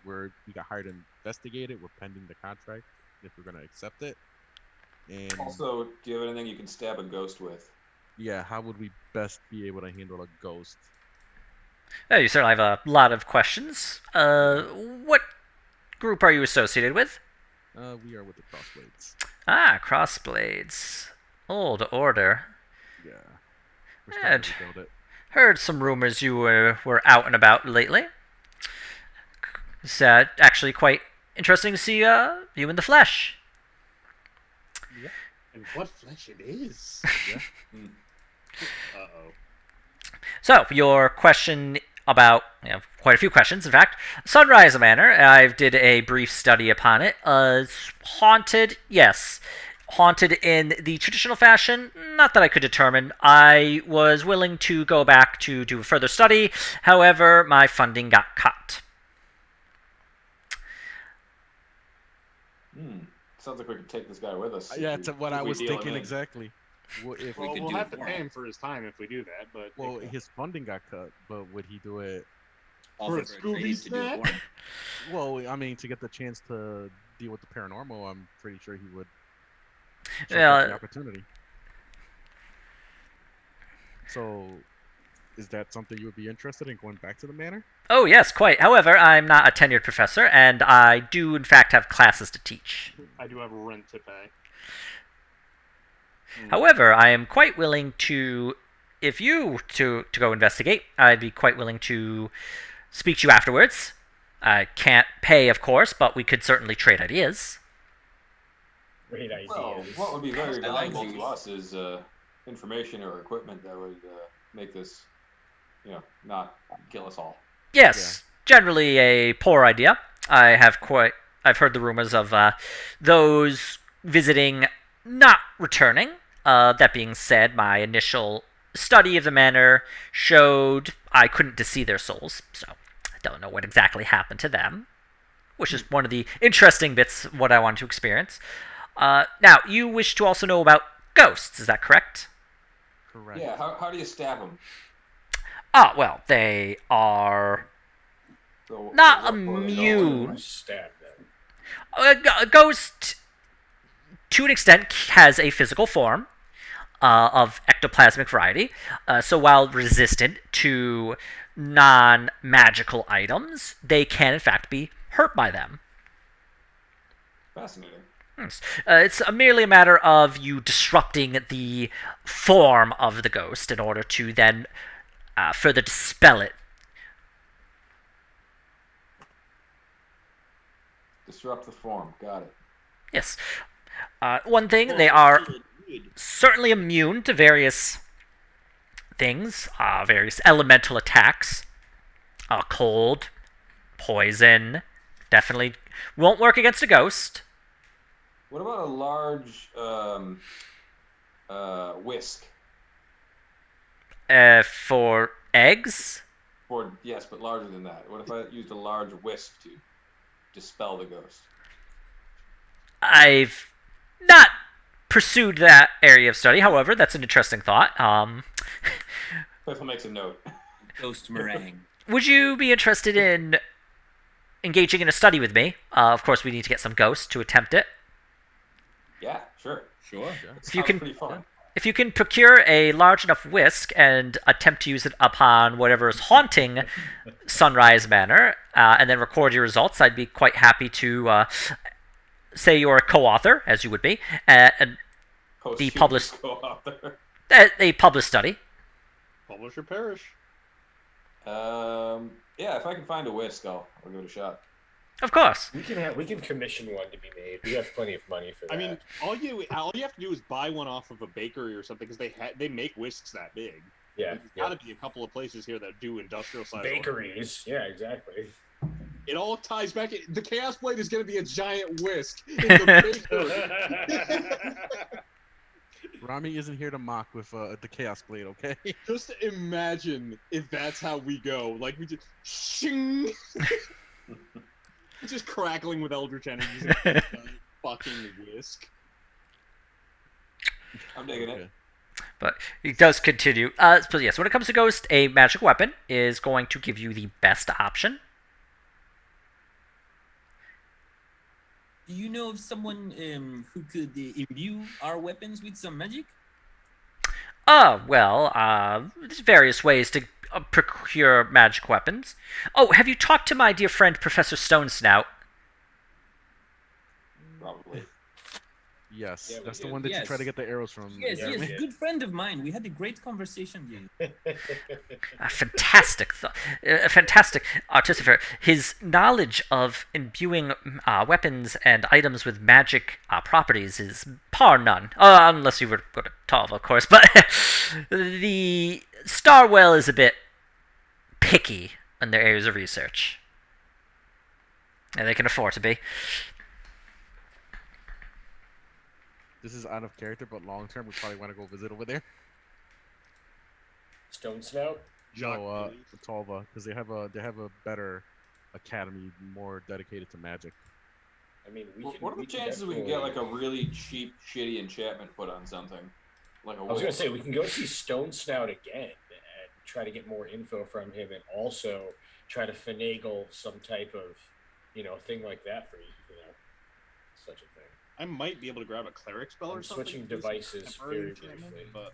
where we got hired to investigate it. We're pending the contract if we're gonna accept it. And Also, do you have anything you can stab a ghost with? yeah, how would we best be able to handle a ghost? Oh, you certainly have a lot of questions. What group are you associated with? We are with the Crossblades. Ah, Crossblades. Old order. Yeah. We're starting And to build it. heard some rumors you were out and about lately. It's actually quite interesting to see you in the flesh. Yeah. And what flesh it is. Yeah. Uh-oh. So, your question about, quite a few questions, in fact. Sunrise Manor, I did a brief study upon it. It's haunted, yes. Haunted in the traditional fashion, not that I could determine. I was willing to go back to do further study, however, my funding got cut. Sounds like we could take this guy with us. Yeah, it's what I was thinking him in. exactly. Well, if We Well, could we'll do have it to for pay him. him for his time if we do that. But well, his funding got cut, but would he do it? Offer a for a Scooby trade to do it snack? for him. Well, I mean, to get the chance to deal with the paranormal, I'm pretty sure he would jump at the Well, opportunity. So, is that something you would be interested in going back to the manor? oh yes, quite. However, I'm not a tenured professor, and I do in fact have classes to teach. I do have rent to pay. However, I am quite willing to, if you to go investigate, I'd be quite willing to speak to you afterwards. I can't pay, of course, but we could certainly trade ideas. Great ideas. Well, what would be very I like valuable these. to us is information or equipment that would make this, not kill us all. Yes, generally a poor idea. I've heard the rumors of those visiting not returning. That being said, my initial study of the manor showed I couldn't see their souls, so I don't know what exactly happened to them, which is one of the interesting bits of what I wanted to experience. Now, you wish to also know about ghosts, is that correct? Correct. Yeah, how do you stab them? Ah, well, they are So, not what- what- immune. Stab them. A ghost, to an extent, has a physical form of ectoplasmic variety. So while resistant to non-magical items, they can in fact be hurt by them. Fascinating. It's merely a matter of you disrupting the form of the ghost in order to then further dispel it. Disrupt the form. Got it. Yes. One thing, they are certainly immune to various things, various elemental attacks. Cold, poison, definitely won't work against a ghost. What about a large whisk? For eggs, Yes, but larger than that. What if I used a large whisk to dispel the ghost? I've not pursued that area of study. However, that's an interesting thought. Cliff makes a note. Ghost meringue. Would you be interested in engaging in a study with me? Of course, we need to get some ghosts to attempt it. Yeah, sure. Sure. If you Sounds can- pretty fun. If you can procure a large enough whisk and attempt to use it upon whatever is haunting Sunrise Manor, and then record your results, I'd be quite happy to say you're a co-author, as you would be, and Posthumous published- co-author. a published study. Publish or perish. Yeah, if I can find a whisk, I'll give it a shot. Of course. We can commission one to be made. We have plenty of money for that. I mean, all you have to do is buy one off of a bakery or something because they make whisks that big. yeah, There's got to be a couple of places here that do industrial size bakeries. Yeah, exactly. It all ties back. The Chaos Blade is going to be a giant whisk in the bakery. Rami isn't here to mock with the Chaos Blade, okay? Just imagine if that's how we go. Like we just shing, just crackling with eldritch energies. And a giant fucking whisk. I'm digging it. But he does continue. So yes, when it comes to Ghost, a magic weapon is going to give you the best option. Do you know of someone who could imbue our weapons with some magic? There's various ways to procure magic weapons. Oh, have you talked to my dear friend Professor Stone Snout? Probably. Yes, Yeah, we that's the did. one that you Yes. try to get the arrows from. Yes, Yeah, yes, we did. good friend of mine. We had a great conversation. A fantastic, a fantastic artificer. His knowledge of imbuing weapons and items with magic properties is par none. Unless you were to go to Tov, of course. But the Starwell is a bit picky in their areas of research. And they can afford to be. This is out of character, but long term, we probably want to go visit over there. Stone Snout. No, Talva, because they have a better academy, more dedicated to magic. I mean, What are the chances we can get like a really cheap, shitty enchantment put on something? Like a I was gonna wolf. say we can go see Stone Snout again and try to get more info from him, and also try to finagle some type of, thing like that for such a thing. I might be able to grab a cleric spell or I'm something. switching to do some devices temporary very enchantment, briefly. but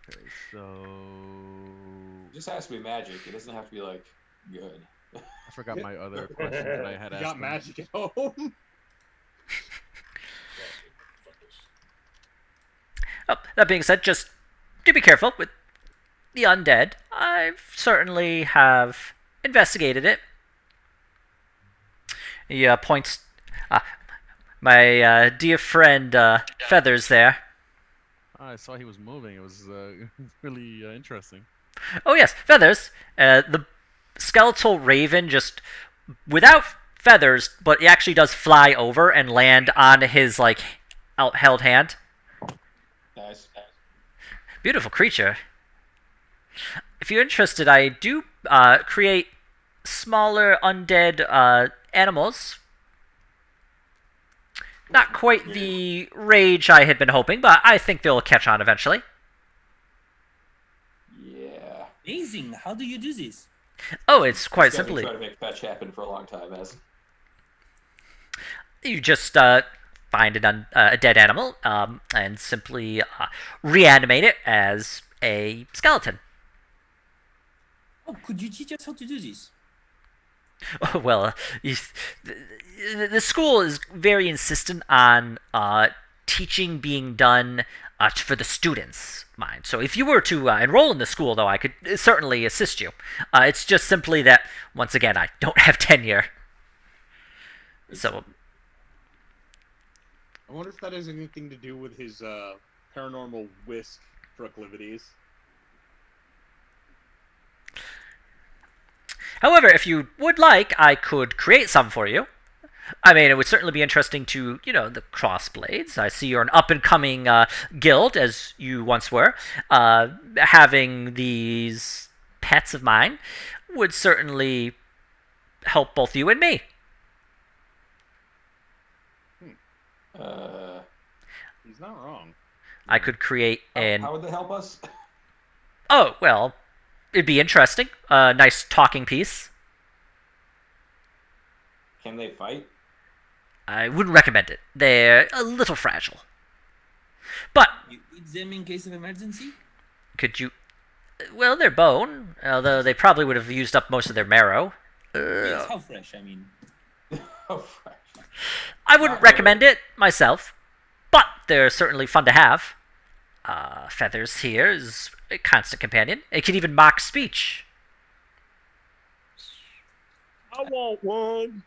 Okay, so It just has to be magic. It doesn't have to be like good. I forgot my other question that I had you asked got him. magic at home. Oh, that being said, just do be careful with the undead. I certainly have investigated it. He points. My dear friend Feathers there. I saw he was moving. It was really interesting. Oh yes, Feathers. The skeletal raven just without feathers, but it actually does fly over and land on his like outheld hand. Nice. Beautiful creature. If you're interested, I do create smaller undead animals. Not quite the rage I had been hoping, but I think they'll catch on eventually. Yeah. Amazing. How do you do this? Oh, it's quite This guy's been simply. trying to make fetch happen for a long time, as You just find a dead animal and simply reanimate it as a skeleton. Oh, could you teach us how to do this? Well, the school is very insistent on teaching being done for the students' mind. So if you were to enroll in the school, though, I could certainly assist you. It's just simply that, once again, I don't have tenure. So, I wonder if that has anything to do with his paranormal whisk proclivities. however, if you would like, I could create some for you. I mean, it would certainly be interesting to, the Crossblades. I see you're an up-and-coming guild, as you once were. Having these pets of mine would certainly help both you and me. He's not wrong. I could create an... how would they help us? Oh, well, it'd be interesting. A nice talking piece. Can they fight? I wouldn't recommend it. They're a little fragile. But You eat them in case of emergency? could you... Well, they're bone, although they probably would have used up most of their marrow. Yes, how fresh, I mean. Oh, fresh. I wouldn't Not recommend it myself, but they're certainly fun to have. Feathers here is a constant companion. It can even mock speech. I want one.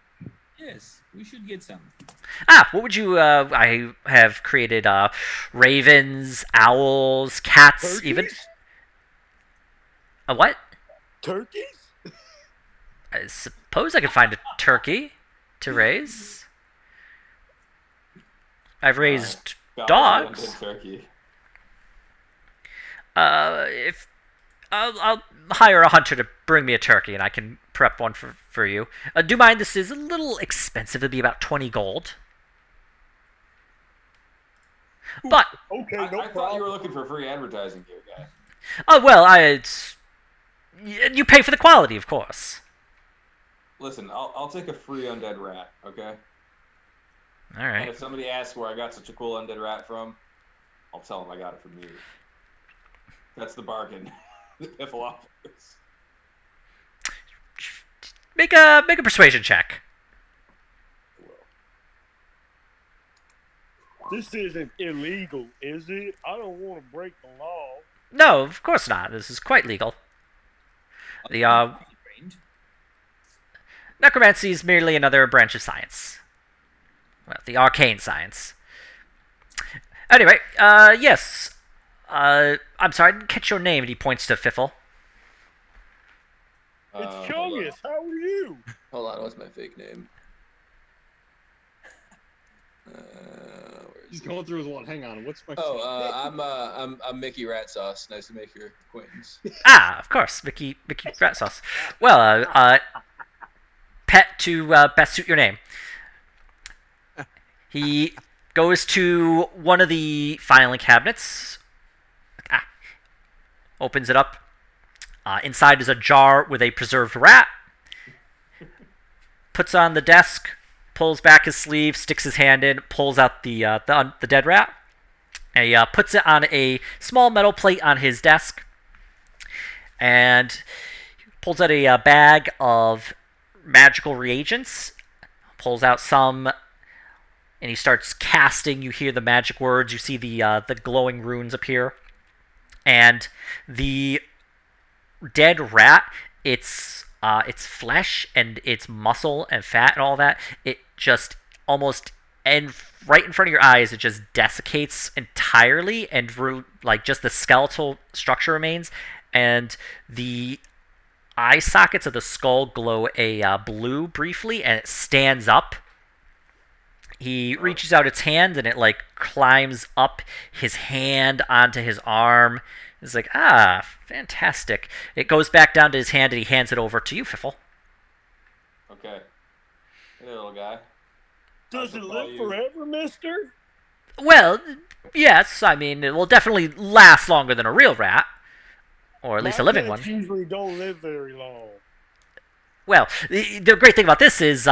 Yes, we should get some. What would you... I have created ravens, owls, cats, Turkeys? even... A what? Turkeys? I suppose I could find a turkey to raise. I've raised God, dogs. undead turkey. If I'll hire a hunter to bring me a turkey, and I can prep one for you. Do mind, this is a little expensive. It'll be about 20 gold. But Okay, I no thought you problem. were looking for free advertising here, guy. oh well, you pay for the quality, of course. Listen, I'll take a free undead rat, okay? All And right. if somebody asks where I got such a cool undead rat from, I'll tell them I got it from you. That's the bargain that Piffle offers. Make a persuasion check. This isn't illegal, is it? I don't want to break the law. No, of course not. This is quite legal. The Trained. necromancy is merely another branch of science. Well, the arcane science. Anyway, yes. I'm sorry, I didn't catch your name. And he points to Fiffle. It's Hold on. Chungus. How are you? Hold on, what's my fake name? Where He's is it? going through his wallet. Hang on, what's my? I'm Mickey Rat Sauce. Nice to make your acquaintance. Of course, Mickey Rat Sauce. Well, pet to best suit your name. He goes to one of the filing cabinets, opens it up. Inside is a jar with a preserved rat. Puts on the desk, pulls back his sleeve, sticks his hand in, pulls out the dead rat. And he puts it on a small metal plate on his desk, and pulls out a bag of magical reagents. Pulls out some, and he starts casting. You hear the magic words. You see the glowing runes appear, and the dead rat. Its flesh and its muscle and fat and all that. It just almost and right in front of your eyes, it just desiccates entirely, and like just the skeletal structure remains, and the eye sockets of the skull glow a blue briefly, and it stands up. He reaches out its hand, and it like climbs up his hand onto his arm. It's like, fantastic. It goes back down to his hand, and he hands it over to you, Fiffle. Okay. Hey there, little guy. Does it call live you- forever, mister? Well, yes. I mean, it will definitely last longer than a real rat, or at least a My living one. pets usually don't live very long. Well, the great thing about this is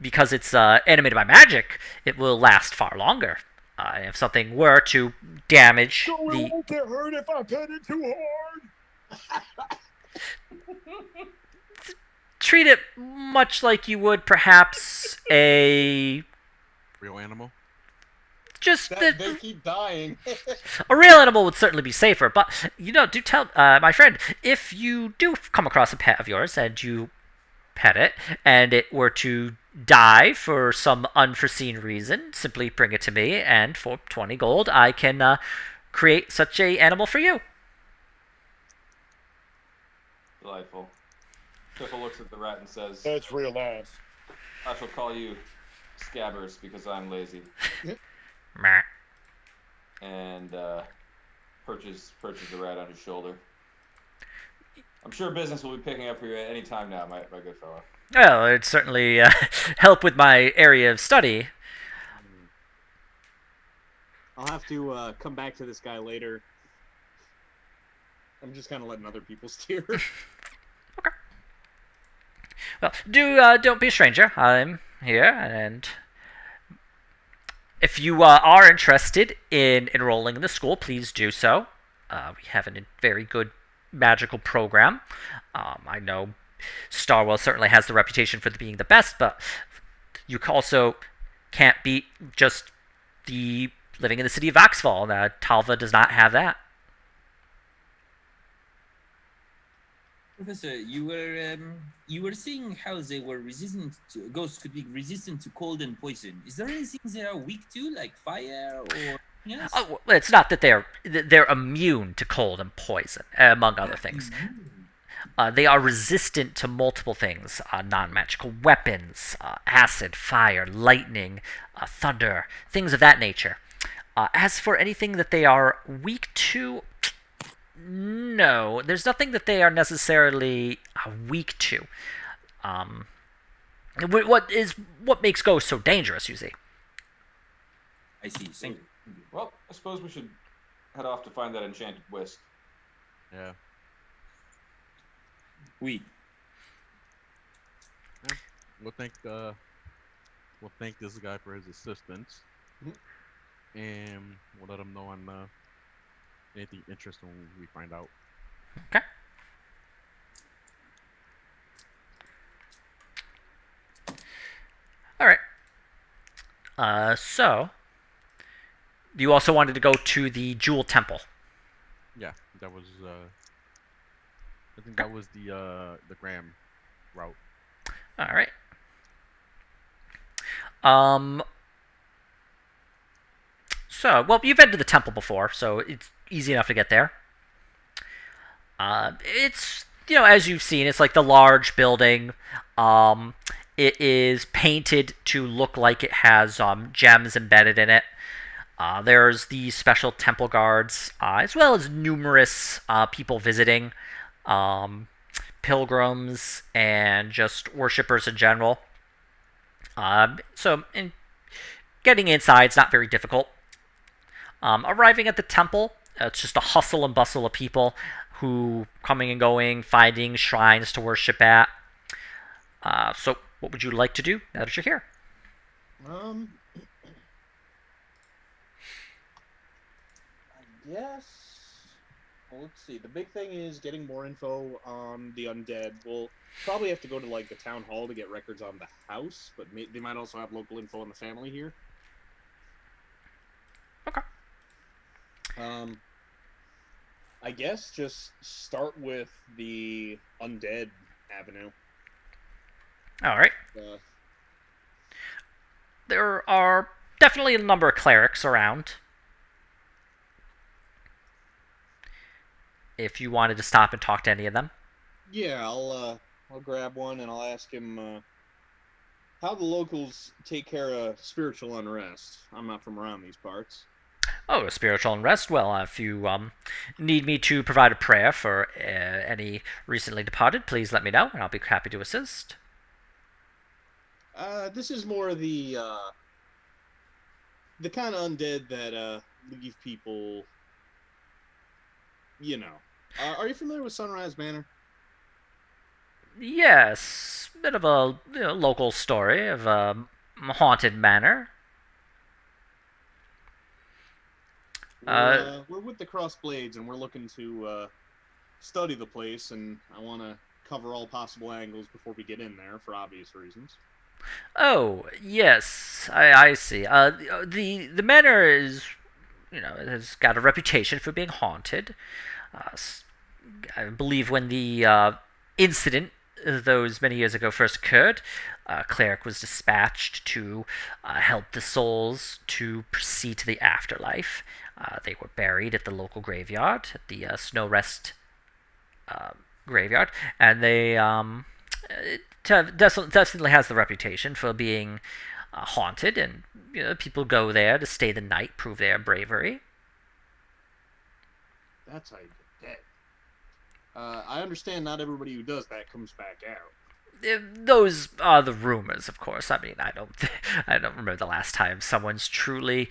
because it's animated by magic, it will last far longer. If something were to damage So it the won't get hurt if I pet it too hard? treat it much like you would perhaps a Real animal. just They keep dying. a real animal would certainly be safer. But do tell my friend, if you do come across a pet of yours and you pet it, and it were to die for some unforeseen reason, simply bring it to me, and for 20 gold, I can create such a animal for you. Delightful. Fiffle looks at the rat and says, That's real nice. I shall call you Scabbers because I'm lazy. Meh. And perches the rat on his shoulder. I'm sure business will be picking up for you at any time now, my good fellow. Well, it'd certainly help with my area of study. I'll have to come back to this guy later. I'm just kind of letting other people steer. Well, don't be a stranger. I'm here, and if you are interested in enrolling in the school, please do so. We have a very good magical program. I know Starwell certainly has the reputation for being the best, but you also can't beat just the living in the city of Voxfall. Talva does not have that. Professor, you were saying how they were resistant to ghosts could be resistant to cold and poison. Is there anything they are weak to, like fire or yes? Oh, well, it's not that they're immune to cold and poison, among other things. They are resistant to multiple things: non-magical weapons, acid, fire, lightning, thunder, things of that nature. As for anything that they are weak to, no, there's nothing that they are necessarily weak to. What makes ghosts so dangerous, you see? I see. Thank you. Well, I suppose we should head off to find that enchanted whisk. Yeah. We. We'll thank this guy for his assistance, and we'll let him know on anything interesting when we find out. Okay. All right. So you also wanted to go to the Jewel Temple. Yeah, that was. I think that was the Graham route. All right. So, well, you've been to the temple before, so it's easy enough to get there. It's, as you've seen, it's like the large building. It is painted to look like it has gems embedded in it. There's the special temple guards, as well as numerous people visiting, pilgrims, and just worshippers in general. So getting inside is not very difficult. Arriving at the temple, it's just a hustle and bustle of people who coming and going, finding shrines to worship at. So, what would you like to do now that you're here? Um, I guess. Well, let's see. The big thing is getting more info on the undead. We'll probably have to go to like the town hall to get records on the house, but they might also have local info on the family here. Okay. I guess just start with the undead avenue. All right. Uh, There are definitely a number of clerics around. If you wanted to stop and talk to any of them. yeah, I'll grab one and I'll ask him how the locals take care of spiritual unrest. I'm not from around these parts. Oh, spiritual unrest. Well, if you need me to provide a prayer for any recently departed, please let me know, and I'll be happy to assist. This is more the kind of undead that leave people. You know. Are you familiar with Sunrise Manor? Yes, bit of a local story of a haunted manor. We're with the Crossblades, and we're looking to study the place, and I want to cover all possible angles before we get in there, for obvious reasons. Oh, yes, I see. The manor is, it has got a reputation for being haunted. I believe when the incident those many years ago first occurred, a cleric was dispatched to help the souls to proceed to the afterlife. They were buried at the local graveyard, at the Snow Rest graveyard, and they definitely has the reputation for being haunted, and people go there to stay the night, prove their bravery. That's how you get dead. I understand not everybody who does that comes back out. Those are the rumors, of course. I mean, I don't remember the last time someone's truly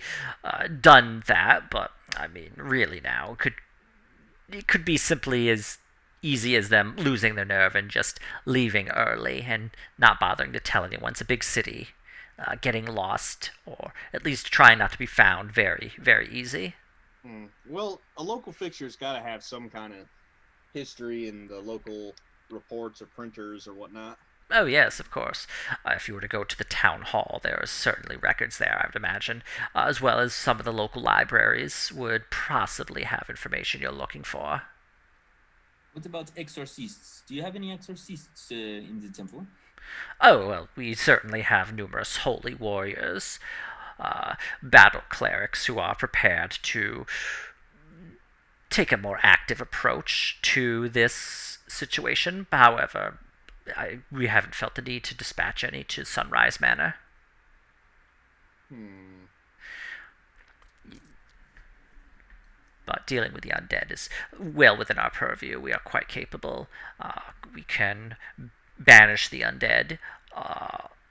done that. But I mean, really, now it could be simply as easy as them losing their nerve and just leaving early and not bothering to tell anyone. It's a big city, getting lost or at least trying not to be found very, very easy. Well, a local fixture's got to have some kind of history in the local reports or printers or whatnot. Oh, yes, of course. If you were to go to the town hall, there are certainly records there, I would imagine, as well as some of the local libraries would possibly have information you're looking for. What about exorcists? Do you have any exorcists in the temple? Oh, well, we certainly have numerous holy warriors, battle clerics who are prepared to take a more active approach to this situation. However, we haven't felt the need to dispatch any to Sunrise Manor. But dealing with the undead is well within our purview. We are quite capable. We can banish the undead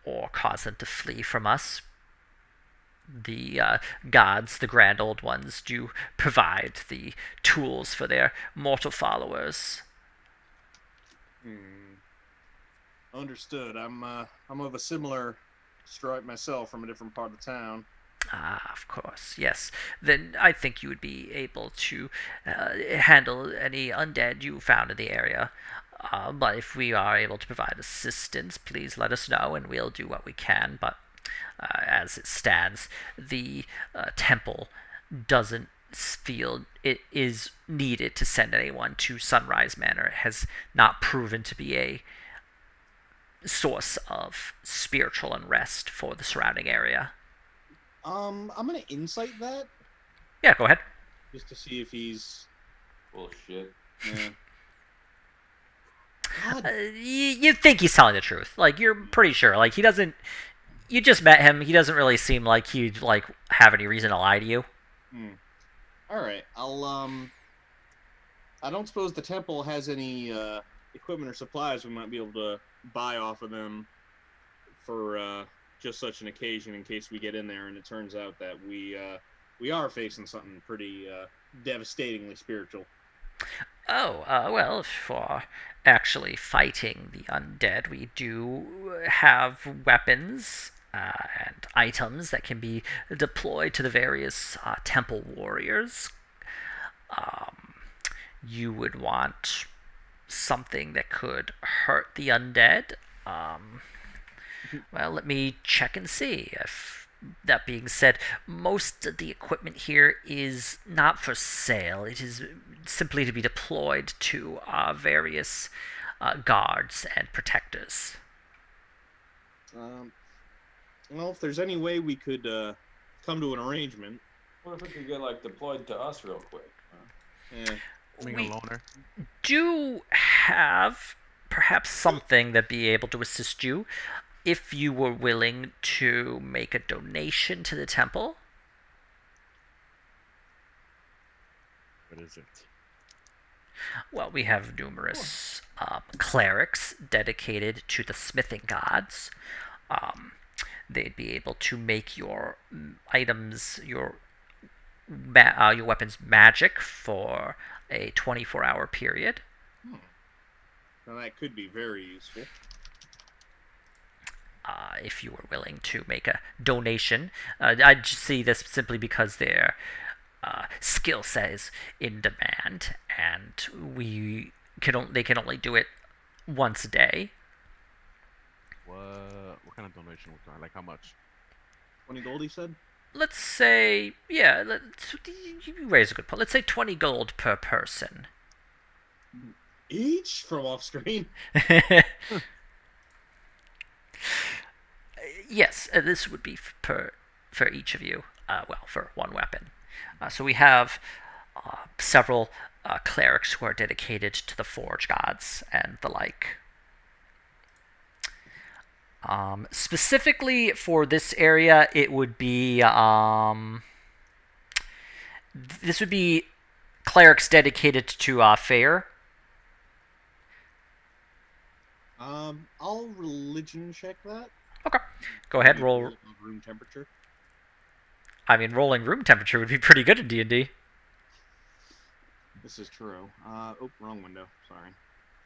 or cause them to flee from us. The gods, the grand old ones, do provide the tools for their mortal followers. Understood. I'm of a similar stripe myself from a different part of town. Ah, of course, yes. Then I think you would be able to handle any undead you found in the area. But if we are able to provide assistance, please let us know and we'll do what we can. But as it stands, the temple doesn't feel it is needed to send anyone to Sunrise Manor. It has not proven to be a source of spiritual unrest for the surrounding area. I'm gonna insight that Yeah, go ahead. just to see if he's. Bullshit. Yeah. God, You think he's telling the truth. Like, you're pretty sure. Like, he doesn't. You just met him. He doesn't really seem like he'd like have any reason to lie to you. All right. I don't suppose the temple has any equipment or supplies we might be able to buy off of them for just such an occasion in case we get in there and it turns out that we are facing something pretty devastatingly spiritual. Oh, well, for actually fighting the undead, we do have weapons and items that can be deployed to the various temple warriors. Um, you would want something that could hurt the undead. Well, let me check and see. If that being said, most of the equipment here is not for sale. It is simply to be deployed to various guards and protectors. Well, if there's any way we could come to an arrangement. What if we could get like deployed to us real quick? Yeah. Being We a loner. do have perhaps something that be able to assist you if you were willing to make a donation to the temple. What is it? Well, we have numerous clerics dedicated to the smithing gods. Um, they'd be able to make your items, your weapons magic for a 24-hour period. Now that could be very useful. If you were willing to make a donation, I see this simply because their skill set is in demand, and they can only do it once a day. What kind of donation we're talking? Like how much? 20 gold, he said? Let's say, yeah, you raise a good point. Let's say 20 gold per person. Each from off screen? Yes, this would be for each of you. Well, for one weapon. So we have several clerics who are dedicated to the forge gods and the like. Specifically for this area, it would be this would be clerics dedicated to fair. I'll religion check that. Okay, go ahead. Roll. Room temperature. I mean, rolling room temperature would be pretty good in D&D. This is true. Wrong window. Sorry.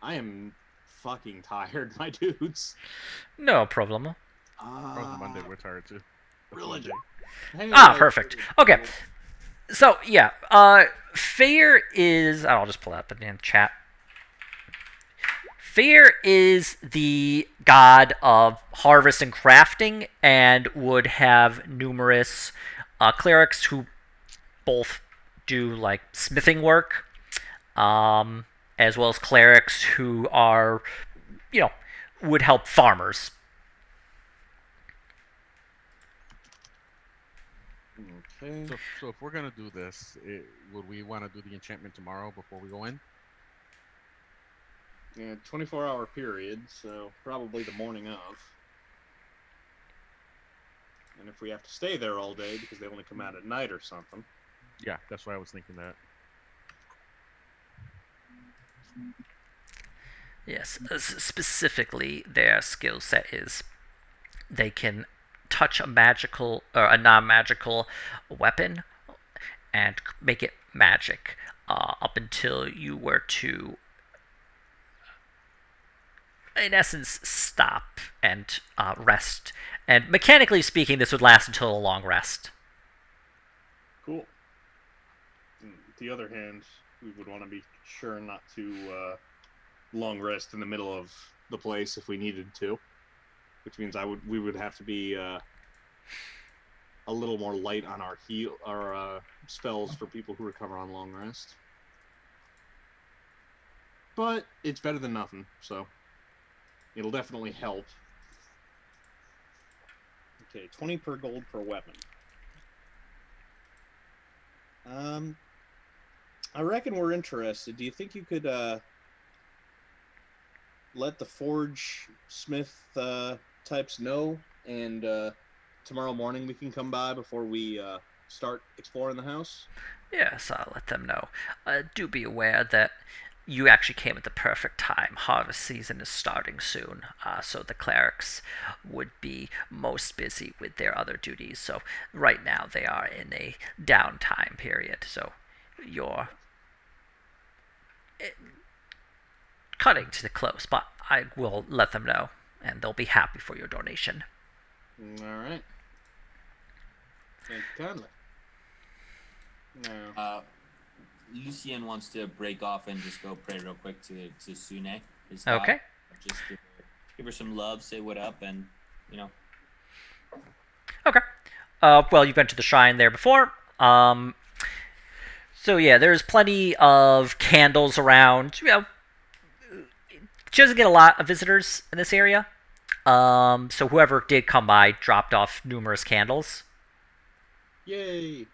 I am fucking tired, my dudes. No problem. Probably Monday. We're tired too. Religion. Perfect. Okay. So yeah, Fear is. I'll just pull that up in the chat. Fear is the god of harvest and crafting, and would have numerous clerics who both do like smithing work, as well as clerics who are, would help farmers. Okay. So if we're gonna do this, would we want to do the enchantment tomorrow before we go in? Yeah, 24-hour period, so probably the morning of. And if we have to stay there all day because they only come out at night or something. Yeah, that's why I was thinking that. Yes, specifically their skill set is they can touch a magical or a non-magical weapon and make it magic up until you were to, in essence, stop and rest. And mechanically speaking, this would last until a long rest. Cool. On the other hand, we would want to be sure not to long rest in the middle of the place if we needed to, which means we would have to be a little more light on our spells for people who recover on long rest. But it's better than nothing, so it'll definitely help. Okay, 20 per gold per weapon. I reckon we're interested. Do you think you could let the forge smith types know, and tomorrow morning we can come by before we start exploring the house? Yes, I'll let them know. Do be aware that you actually came at the perfect time. Harvest season is starting soon, so the clerics would be most busy with their other duties. So right now they are in a downtime period. So you're cutting to the close, but I will let them know, and they'll be happy for your donation. All right. Thank you kindly. No. Lucien wants to break off and just go pray real quick to Sune, his Okay. dog. Just give her some love, say what up, and Okay. Well, you've been to the shrine there before. So yeah, there's plenty of candles around. She doesn't get a lot of visitors in this area. So whoever did come by dropped off numerous candles. Yay.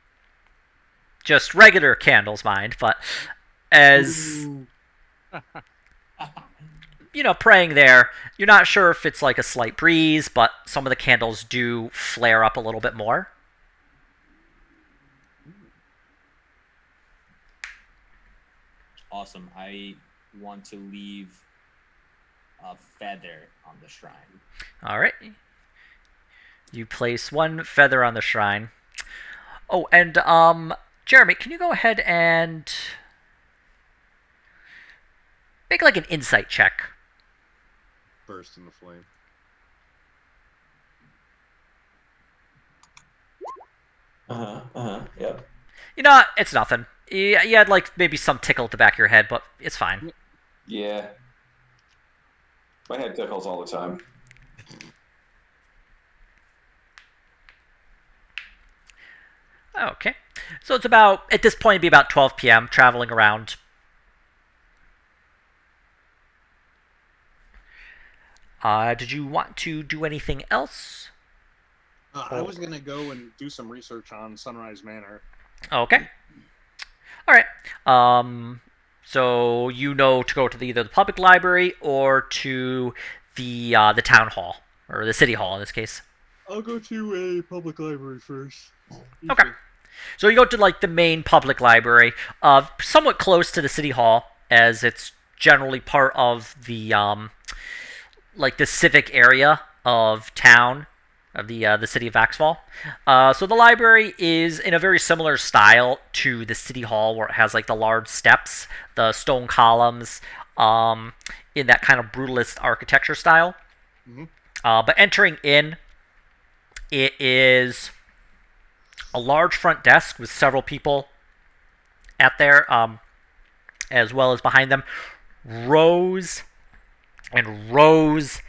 Just regular candles, mind, but as praying there, you're not sure if it's like a slight breeze, but some of the candles do flare up a little bit more. Awesome. I want to leave a feather on the shrine. All right. You place one feather on the shrine. Oh, and Jeremy, can you go ahead and make like an insight check? Burst in the flame. Yep. It's nothing. You had like maybe some tickle at the back of your head, but it's fine. Yeah. My head tickles all the time. Okay. So it's about, at this point, it'd be about 12 p.m., traveling around. Did you want to do anything else? I was going to go and do some research on Sunrise Manor. Okay. All right. So to go to either the public library or to the town hall, or the city hall in this case. I'll go to a public library first. Okay. So you go to like the main public library, somewhat close to the city hall, as it's generally part of the like the civic area of town of the city of Vaxfall. So the library is in a very similar style to the city hall, where it has like the large steps, the stone columns, in that kind of brutalist architecture style. Mm-hmm. But entering in, it is a large front desk with several people at there, as well as behind them, rows and rows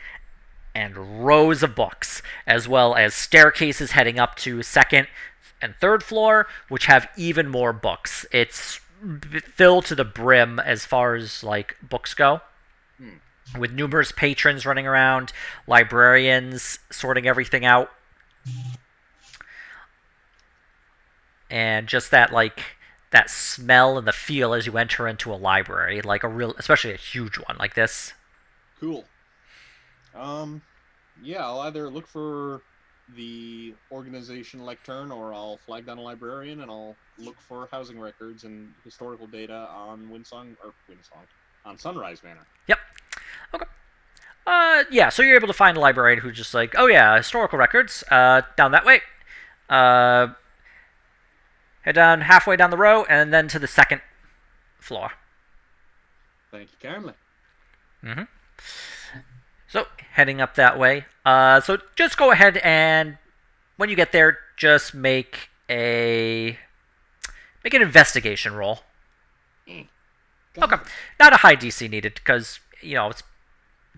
and rows of books, as well as staircases heading up to second and third floor, which have even more books. It's filled to the brim as far as like books go, with numerous patrons running around, librarians sorting everything out. And just that smell and the feel as you enter into a library, like especially a huge one like this. Cool. Yeah, I'll either look for the organization lectern, or I'll flag down a librarian, and I'll look for housing records and historical data on on Sunrise Manor. Yep. Okay. Yeah, so you're able to find a librarian who's just like, oh yeah, historical records, down that way. Head down halfway down the row, and then to the second floor. Thank you kindly. Mm-hmm. So, heading up that way. So just go ahead and, when you get there, just make an investigation roll. Okay. Not a high DC needed, because,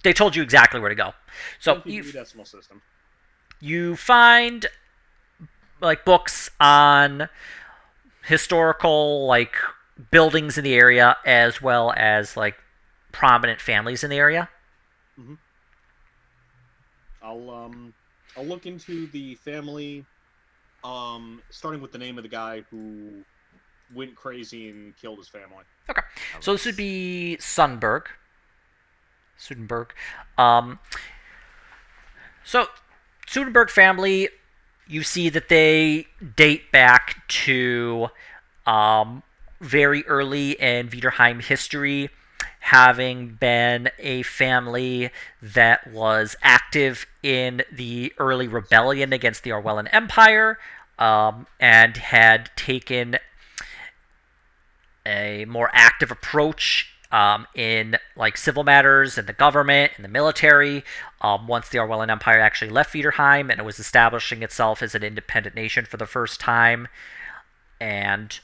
they told you exactly where to go. So, decimal system. You find, like, books on historical, like, buildings in the area, as well as, like, prominent families in the area. Mm-hmm. I'll look into the family, starting with the name of the guy who went crazy and killed his family. Okay. So this would be Sudenberg. So Sudenberg family, you see that they date back to very early in Viderheim history. having been a family that was active in the early rebellion against the Orwellan Empire, and had taken a more active approach in like civil matters and the government and the military. Once the Orwellan Empire actually left Viderheim and it was establishing itself as an independent nation for the first time, and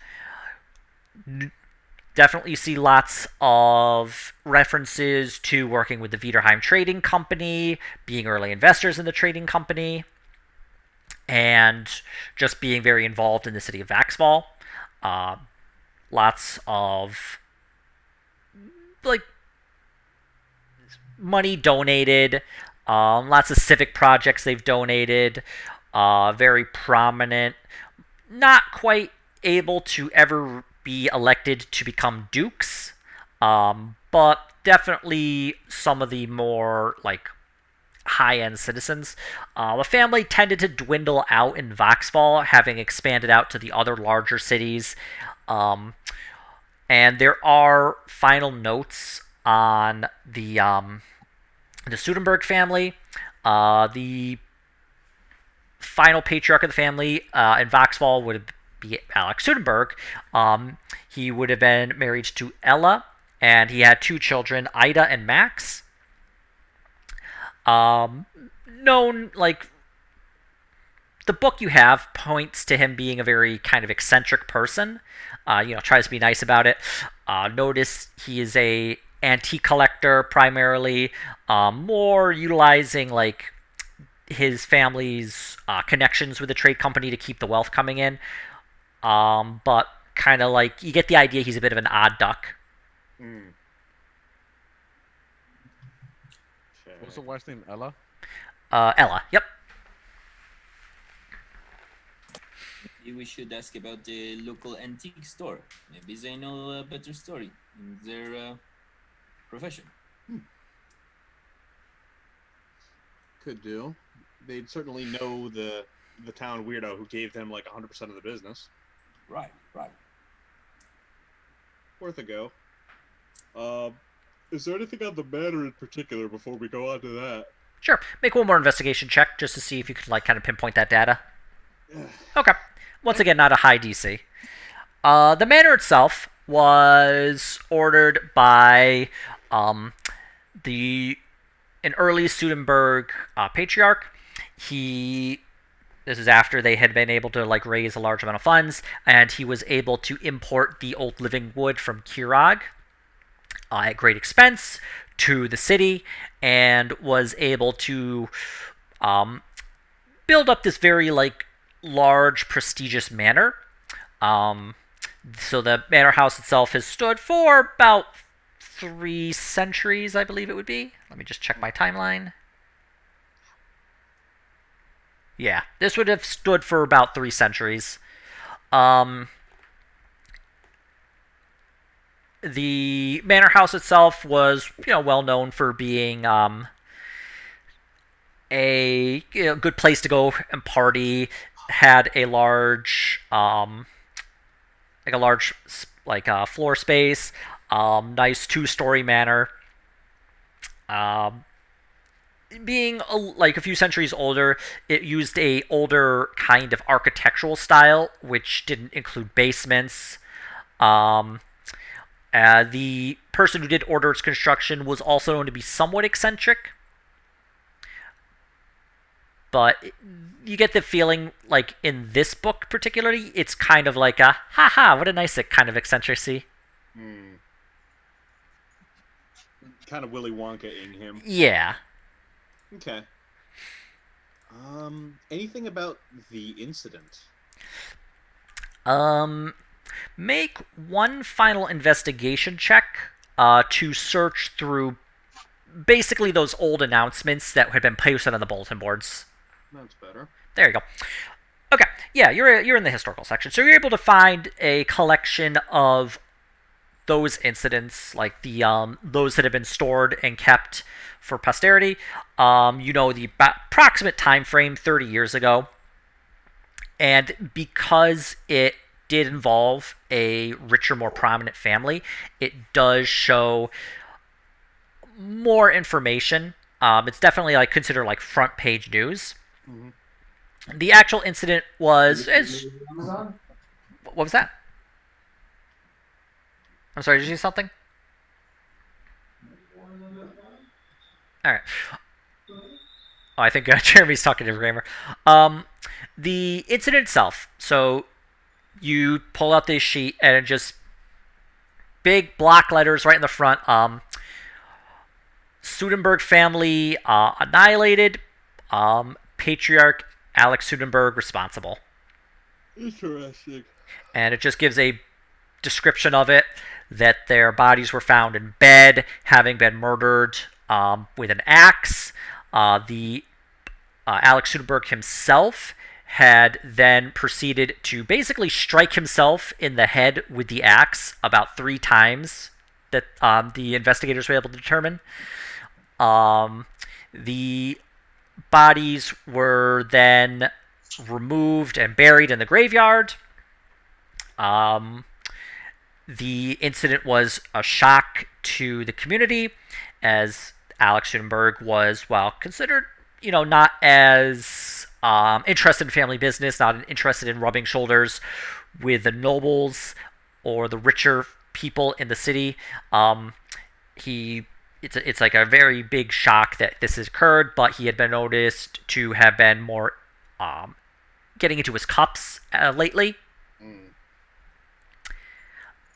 definitely see lots of references to working with the Viderheim Trading Company, being early investors in the trading company, and just being very involved in the city of Vaxval. Uh, Lots of like money donated, lots of civic projects they've donated, very prominent, not quite able to ever be elected to become dukes, but definitely some of the more like high-end citizens. The family tended to dwindle out in Vaxval, having expanded out to the other larger cities. Um, and there are final notes on the Sudenberg family. The final patriarch of the family in Vaxval would be Alex Sudenberg. He would have been married to Ella, and he had two children, Ida and Max. Known like the book you have points to him being a very kind of eccentric person. Tries to be nice about it. Notice he is a antique collector primarily, more utilizing like his family's connections with the trade company to keep the wealth coming in. But kind of like you get the idea he's a bit of an odd duck. Mm. What's the wife's name? Ella? Ella, yep. Maybe we should ask about the local antique store. Maybe they know a better story in their profession. Could do. They'd certainly know the town weirdo who gave them like 100% of the business. Right. Worth a go. Is there anything on the manor in particular before we go on to that? Sure. Make one more investigation check just to see if you can like kind of pinpoint that data. Okay. Once again, not a high DC. The manor itself was ordered by an early Sudenberg patriarch. This is after they had been able to like raise a large amount of funds, and he was able to import the old living wood from Kirag at great expense to the city, and was able to build up this very like large, prestigious manor. So the manor house itself has stood for about 3 centuries, I believe it would be. Let me just check my timeline. Yeah, this would have stood for about 3 centuries. The manor house itself was, well known for being a good place to go and party. Had a large, floor space, nice 2-story manor. Being a few centuries older, it used a older kind of architectural style, which didn't include basements. The person who did order its construction was also known to be somewhat eccentric, but you get the feeling, like in this book particularly, it's kind of like a haha, what a nice kind of eccentricity. Kind of Willy Wonka-ing him. Yeah. Okay. Anything about the incident? Make one final investigation check to search through basically those old announcements that had been posted on the bulletin boards. That's better. There you go. Okay, yeah, you're in the historical section, so you're able to find a collection of those incidents, like the those that have been stored and kept for posterity. The approximate time frame, 30 years ago, and because it did involve a richer, more prominent family, it does show more information. It's definitely like considered like front page news. Mhm. The actual incident was as what was that? I'm sorry, did you see something? All right. Oh, I think Jeremy's talking to Kramer. The incident itself. So you pull out this sheet and it just big block letters right in the front. Sudenberg family annihilated. Patriarch Alex Sudenberg responsible. Interesting. And it just gives a description of it that their bodies were found in bed, having been murdered with an axe. The Alex Sudenberg himself had then proceeded to basically strike himself in the head with the axe about 3 times that the investigators were able to determine. The bodies were then removed and buried in the graveyard. The incident was a shock to the community, as Alex Schulenberg was, well, considered, not as interested in family business, not interested in rubbing shoulders with the nobles or the richer people in the city. It's like a very big shock that this has occurred, but he had been noticed to have been more getting into his cups lately.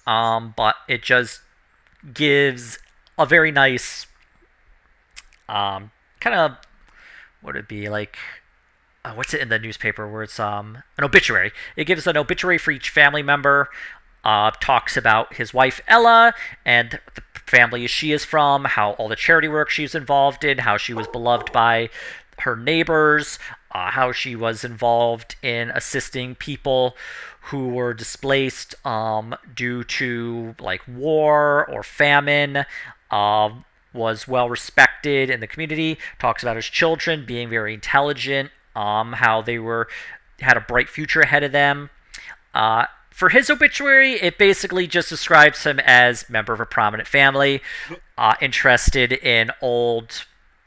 But it just gives a very nice kind of what would it be like what's it in the newspaper where it's an obituary. It gives an obituary for each family member, talks about his wife Ella and the family she is from, how all the charity work she's involved in, how she was beloved by her neighbors, how she was involved in assisting people who were displaced due to like war or famine. Was well respected in the community. Talks about his children being very intelligent, how they had a bright future ahead of them. For his obituary, it basically just describes him as member of a prominent family, interested in old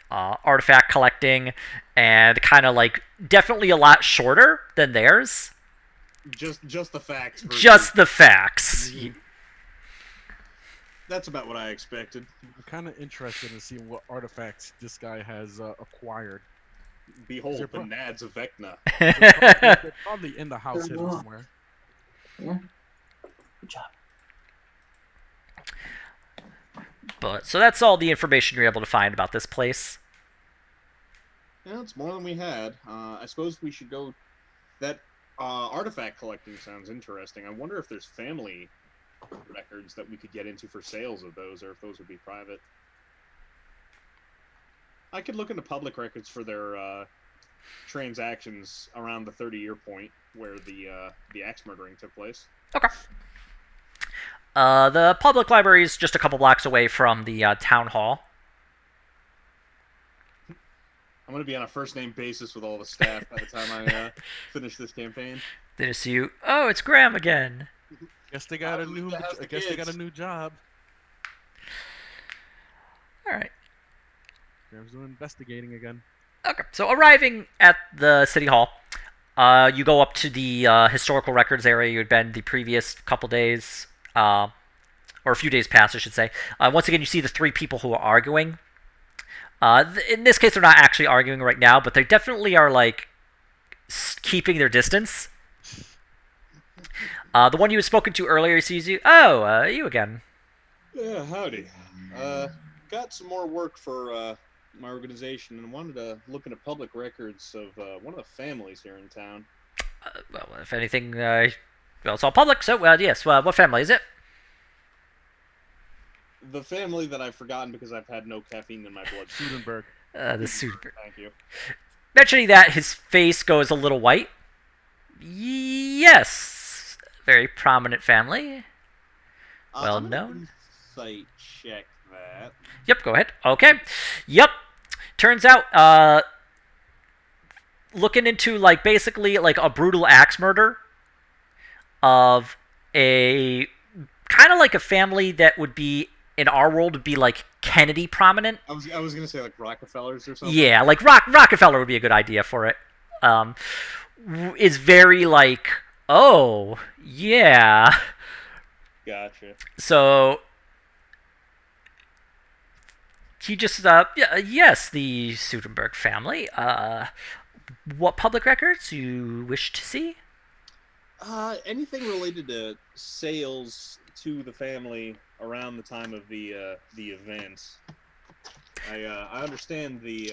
artifact collecting, and kind of like definitely a lot shorter than theirs. Just the facts. Just the facts. That's about what I expected. I'm kind of interested in seeing what artifacts this guy has acquired. Behold, the Nads of Vecna. They're probably in the house hidden somewhere. Yeah. Good job. But so that's all the information you're able to find about this place. Yeah, it's more than we had. I suppose we should go. That artifact collecting sounds interesting. I wonder if there's family records that we could get into for sales of those, or if those would be private. I could look into public records for their transactions around the 30-year point where the axe murdering took place. Okay. The public library is just a couple blocks away from the town hall. I'm going to be on a first-name basis with all the staff by the time I finish this campaign. Then you see you. Oh, it's Graham again. Guess they got a new job. All right. Graham's doing investigating again. Okay. So arriving at the city hall, you go up to the historical records area you had been the previous couple days, or a few days past, I should say. Once again, you see the 3 people who are arguing. In this case, they're not actually arguing right now, but they definitely are like keeping their distance. The one you had spoken to earlier sees you. Oh, you again. Yeah, howdy. Got some more work for my organization and wanted to look into public records of one of the families here in town. Well, if anything, well, it's all public, so yes. What family is it? The family that I've forgotten because I've had no caffeine in my blood. Sudenberg. The Sudenberg. Thank you. Mentioning that, his face goes a little white. Yes, very prominent family. Well known. Insight check that. Yep, go ahead. Okay. Yep. Turns out, looking into like basically like a brutal axe murder of a kind of like a family that would be in our world would be like Kennedy prominent. I was gonna say like Rockefellers or something. Yeah, like Rockefeller would be a good idea for it. Um, is very like, oh yeah. Gotcha. So he just yeah, yes, the Sudenberg family. What public records you wish to see? Anything related to sales to the family around the time of the event. I understand the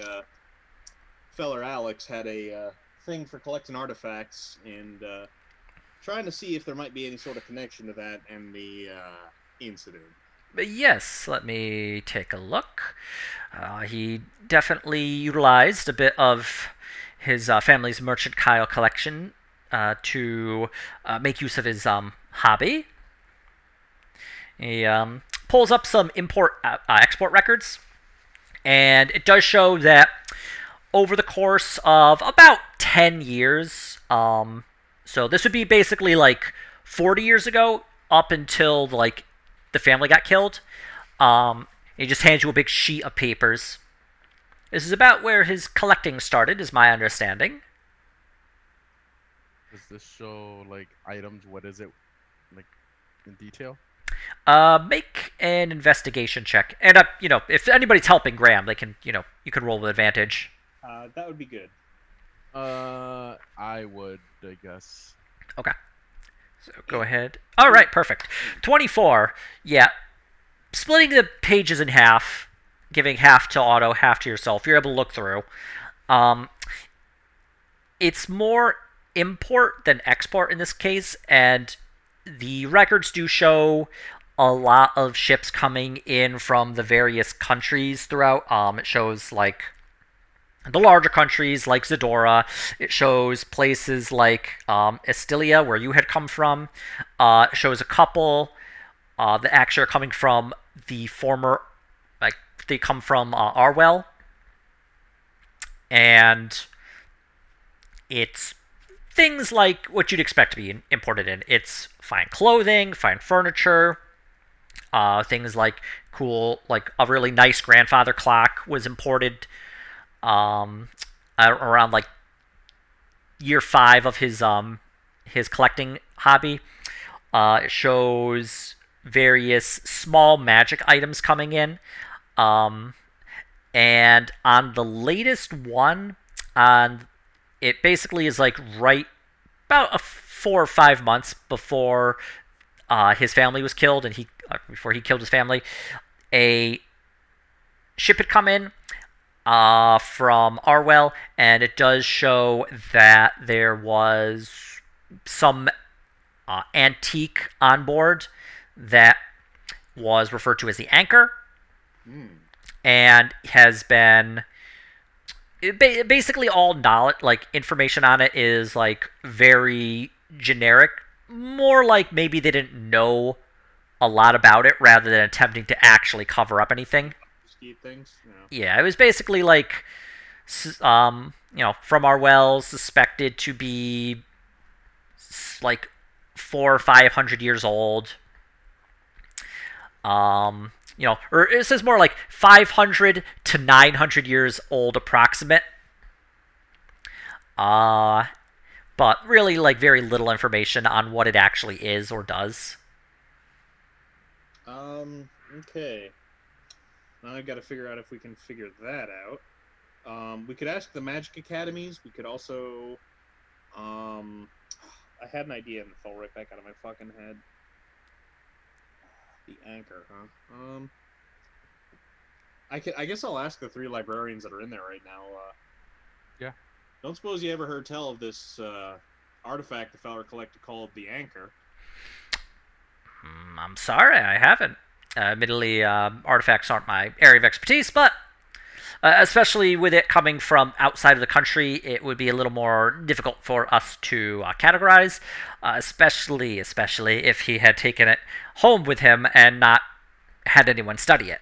feller Alex had a thing for collecting artifacts and trying to see if there might be any sort of connection to that and the incident. Yes, let me take a look. He definitely utilized a bit of his family's mercantile collection to make use of his hobby. He pulls up some import-export records, and it does show that over the course of about 10 years, so this would be basically like 40 years ago, up until like the family got killed. He just hands you a big sheet of papers. This is about where his collecting started, is my understanding. Does this show like items? What is it, like in detail? Make an investigation check, and if anybody's helping Graham, they can, you can roll with advantage. That would be good. I would, I guess. Okay. So go ahead. All right, perfect. 24. Yeah. Splitting the pages in half, giving half to Otto, half to yourself. You're able to look through. It's more import than export in this case, and the records do show a lot of ships coming in from the various countries throughout. It shows like the larger countries like Zadora. It shows places like Estilia, where you had come from. It shows a couple that actually are coming from the former, like they come from Arwell, and it's things like what you'd expect to be imported in. It's fine clothing, fine furniture, things like cool, like a really nice grandfather clock was imported around like year 5 of his collecting hobby. It shows various small magic items coming in, and on the latest one, it basically is like right about 4 or 5 months before his family was killed, and before he killed his family, a ship had come in from Arwell, and it does show that there was some antique on board that was referred to as the Anchor, and has been basically all knowledge, like information on it is like very generic, more like maybe they didn't know a lot about it rather than attempting to actually cover up anything. Things. Yeah, it was basically like, from our wells, suspected to be like 400 or 500 years old. Or it says more like 500 to 900 years old, approximate. But really, like, very little information on what it actually is or does. Okay. Now I've got to figure out if we can figure that out. We could ask the magic academies. We could also, I had an idea and it fell right back out of my fucking head. The Anchor, huh? I guess I'll ask the 3 librarians that are in there right now. Yeah. Don't suppose you ever heard tell of this artifact the feller collected called the Anchor? I'm sorry, I haven't. Admittedly, artifacts aren't my area of expertise, but especially with it coming from outside of the country, it would be a little more difficult for us to categorize, especially if he had taken it home with him and not had anyone study it.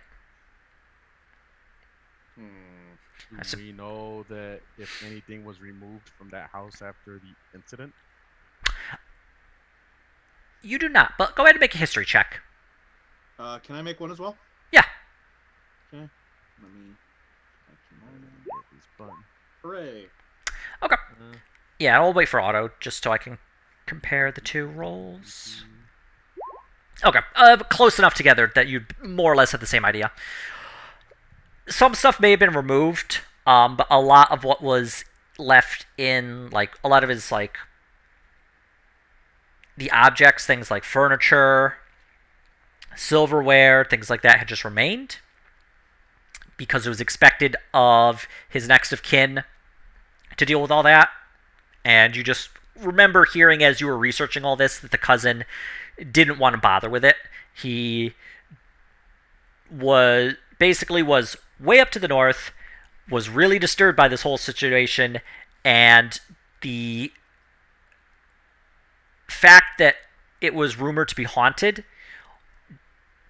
Do we know that if anything was removed from that house after the incident? You do not, but go ahead and make a history check. Can I make one as well? Okay. Let me actually mine Get this button. Hooray. Okay. Uh, Yeah, I'll wait for auto just so I can compare the two rolls. Okay, close enough together that you more or less have the same idea. Some stuff may have been removed, but a lot of what was left in, like, a lot of his, like, the objects, things like furniture, silverware, things like that had just remained because it was expected of his next of kin to deal with all that. And you just remember hearing as you were researching all this that the cousin didn't want to bother with it. He was way up to the north, was really disturbed by this whole situation, and the fact that it was rumored to be haunted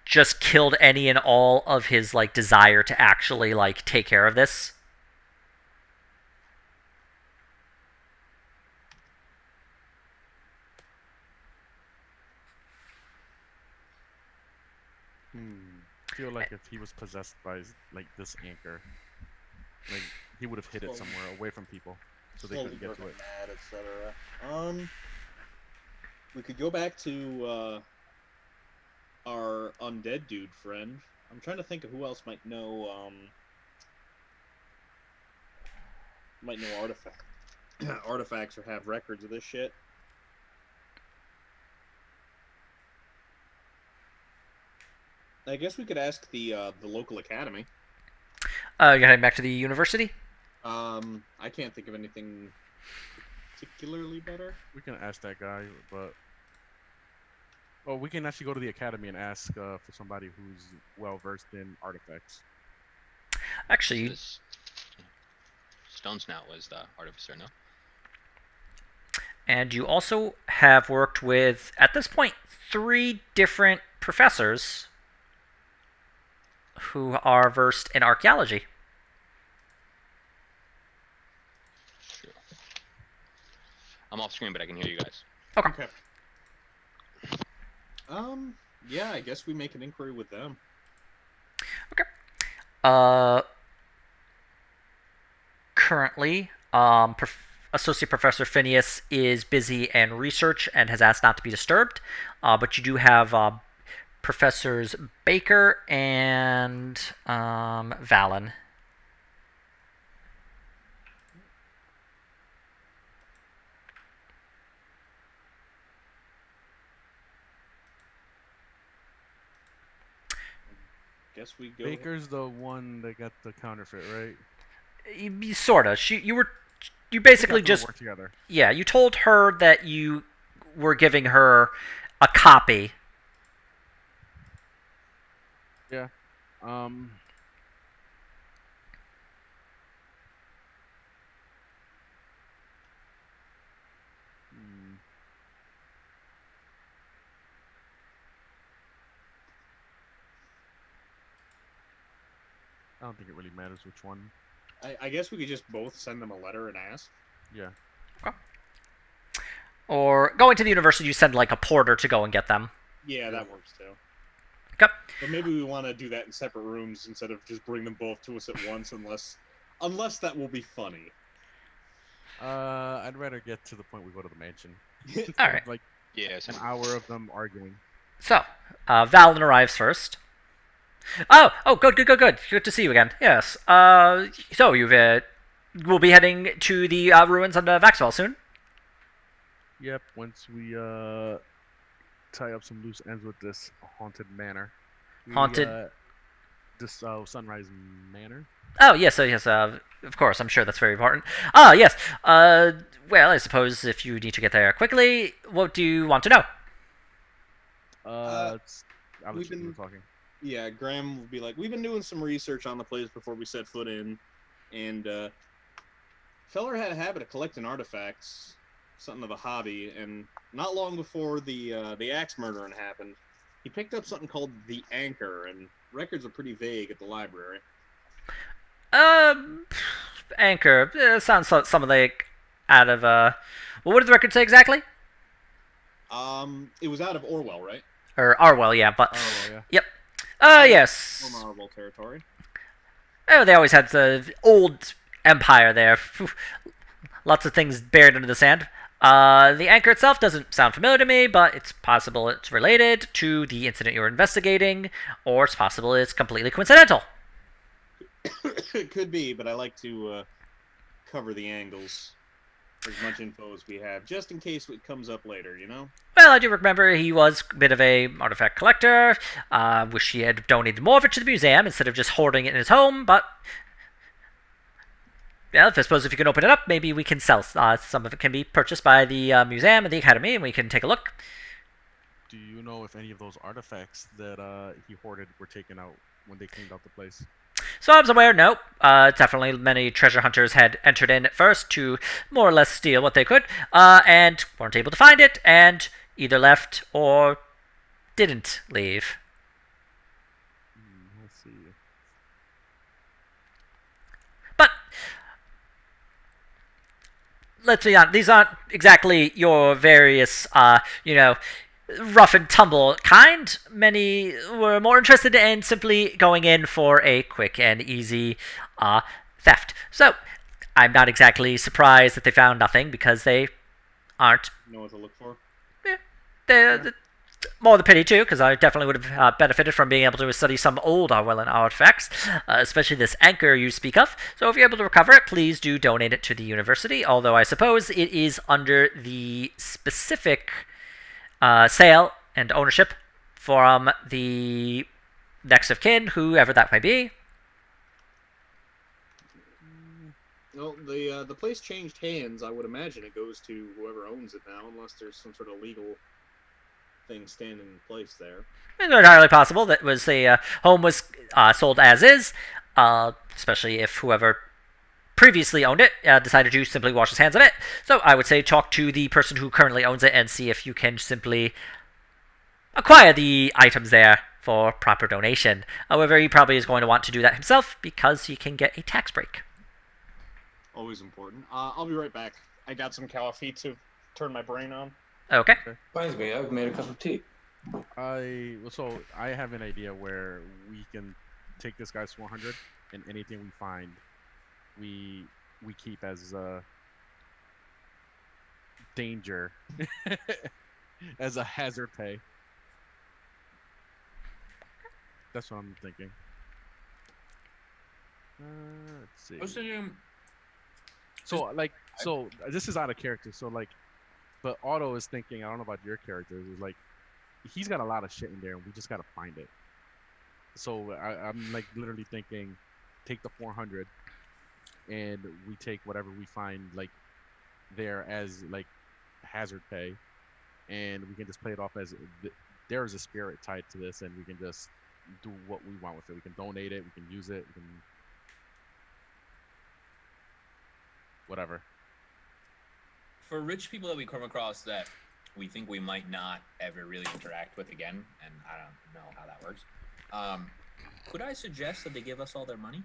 just killed any and all of his like desire to actually like take care of this. I feel like if he was possessed by like this anchor, like he would have hid it somewhere away from people, so they couldn't get to it. Mad, etc. We could go back to our undead dude friend. I'm trying to think of who else might know artifacts or have records of this shit. I guess we could ask the local academy. You're heading back to the university? I can't think of anything particularly better. We can ask that guy, but we can actually go to the academy and ask for somebody who's well versed in artifacts. Actually, Stone Snout was the artificer, no? and you also have worked with, at this point, 3 different professors who are versed in archaeology. Sure. I'm off screen, but I can hear you guys. Okay. Yeah, I guess we make an inquiry with them. Currently, Associate Professor Phineas is busy in research and has asked not to be disturbed. But you do have Professors Baker and Valen. Guess we go. Baker's the one that got the counterfeit, right? Sorta. You basically We got them to just work together. Yeah. You told her that you were giving her a copy. Yeah. I don't think it really matters which one. I guess we could just both send them a letter and ask. Yeah. Or going to the university, you send like a porter to go and get them. Yeah, that works too. Okay. But maybe we want to do that in separate rooms instead of just bring them both to us at once, unless that will be funny. I'd rather get to the point we go to the mansion. All right. Like Yeah, an hour of them arguing. So, Valen arrives first. Oh, good. Good to see you again. Yes. So we'll be heading to the ruins on Vaxwell soon. Yep. Once we tie up some loose ends with this haunted manor. This Sunrise Manor. Oh yes, of course. I'm sure that's very important. Ah, yes. Well, I suppose if you need to get there quickly, what do you want to know? I'll let you were talking. Yeah, Graham will be like, we've been doing some research on the place before we set foot in, and feller had a habit of collecting artifacts, something of a hobby, and not long before the axe murdering happened, he picked up something called the Anchor, and records are pretty vague at the library. Anchor. Sounds something like out of well, what did the record say exactly? It was out of Orwell, right? Or Arwell, yeah, but Oh, yeah. yep. Yes. Former Orwell territory. Oh, they always had the old empire there. Lots of things buried under the sand. The anchor itself doesn't sound familiar to me, but it's possible it's related to the incident you're investigating, or it's possible it's completely coincidental. It could be, but I like to cover the angles for as much info as we have, just in case it comes up later, you know? Well, I do remember he was a bit of a artifact collector. Wish he had donated more of it to the museum instead of just hoarding it in his home, but yeah, I suppose if you can open it up, maybe we can sell. Some of it can be purchased by the museum and the academy, and we can take a look. Do you know if any of those artifacts that he hoarded were taken out when they cleaned out the place? So I was aware, no. Definitely many treasure hunters had entered in at first to more or less steal what they could, and weren't able to find it, and either left or didn't leave. Let's see. But let's be honest, these aren't exactly your various, rough and tumble kind. Many were more interested in simply going in for a quick and easy theft. So I'm not exactly surprised that they found nothing, because they aren't. Know what to look for? They're more the pity, too, because I definitely would have benefited from being able to study some old Orwellian artifacts, especially this anchor you speak of. So if you're able to recover it, please do donate it to the university, although I suppose it is under the specific sale and ownership from the next of kin, whoever that may be. Well, the place changed hands. I would imagine it goes to whoever owns it now, unless there's some sort of legal thing standing in place there. It's entirely possible that was a home was sold as is, especially if whoever previously owned it decided to simply wash his hands of it. So I would say talk to the person who currently owns it and see if you can simply acquire the items there for proper donation. However, he probably is going to want to do that himself because he can get a tax break. Always important. I'll be right back. I got some coffee to turn my brain on. Okay. Reminds me, I've made a cup of tea. I have an idea where we can take this guy's 400, and anything we find, we keep as danger, as a hazard pay. That's what I'm thinking. Let's see. I was thinking, So this is out of character. So but Otto is thinking. I don't know about your characters. Is like, he's got a lot of shit in there, and we just gotta find it. So I'm like literally thinking, take the 400, and we take whatever we find like there as like hazard pay, and we can just play it off as there is a spirit tied to this, and we can just do what we want with it. We can donate it. We can use it. We can whatever. for rich people that we come across that we think we might not ever really interact with again, and I don't know how that works, could I suggest that they give us all their money?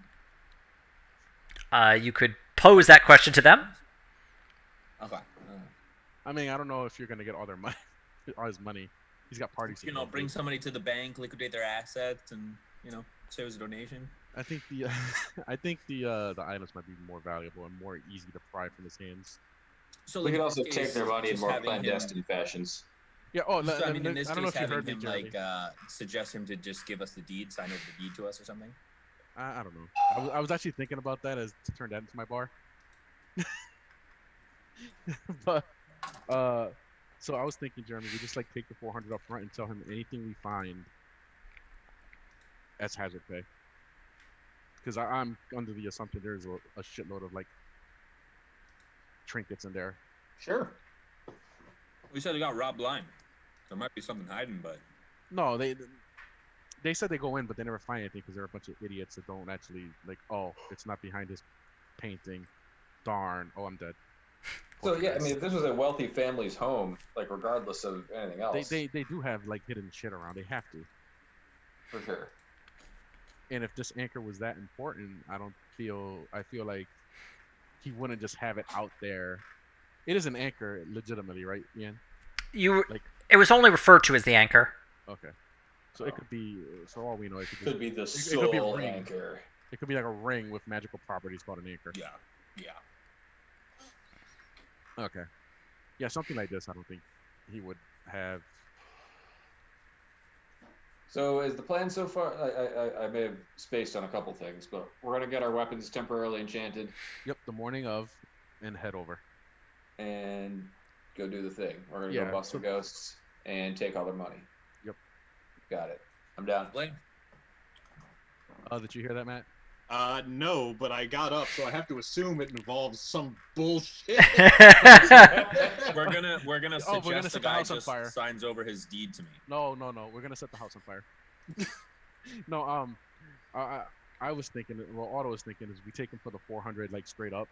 You could pose that question to them. Okay. I mean, I don't know if you're gonna get all their money, all his money. He's got parties. You know, bring somebody to the bank, liquidate their assets, and serve as a donation. I think the items might be more valuable and more easy to pry from his hands. So We like, could in also this take case, their money in just more having him- clandestine fashions. Yeah. Oh, So, I mean, in this I don't know case, if you heard having me, him Jeremy. suggest him to just give us the deed, sign over the deed to us or something. I don't know. I was actually thinking about that as to turn that into my bar. But so I was thinking, Jeremy, we just like take the 400 up front and tell him anything we find as hazard pay. Because I'm under the assumption there's a shitload of like trinkets in there. Sure. We said they got robbed blind. There might be something hiding, but No, they said they go in, but they never find anything because they're a bunch of idiots that don't actually like. Oh, it's not behind his painting. Darn. Oh, I'm dead. So yeah, I mean, if this was a wealthy family's home, like regardless of anything else, They do have like hidden shit around. They have to. for sure. And if this anchor was that important, I feel like he wouldn't just have it out there. It is an anchor, legitimately, right, Ian? It was only referred to as the anchor. Okay. So it could be. So all we know, it could Could be the it could be sole ring. anchor. It could be like a ring with magical properties called an anchor. Yeah. Yeah. Okay. Yeah, something like this. I don't think he would have. So is the plan so far? I may have spaced on a couple things, but we're gonna get our weapons temporarily enchanted Yep, the morning of, and head over. and go do the thing. We're gonna go Yeah. bust the ghosts and take all their money. Yep. Got it. I'm down. Play. Did you hear that, Matt? No, but I got up, so I have to assume it involves some bullshit. We're gonna Oh, suggest we're gonna the set the guy house on just fire. signs over his deed to me. No. We're gonna set the house on fire. No. I was thinking. Well, Otto was thinking is we take him for the 400 like straight up,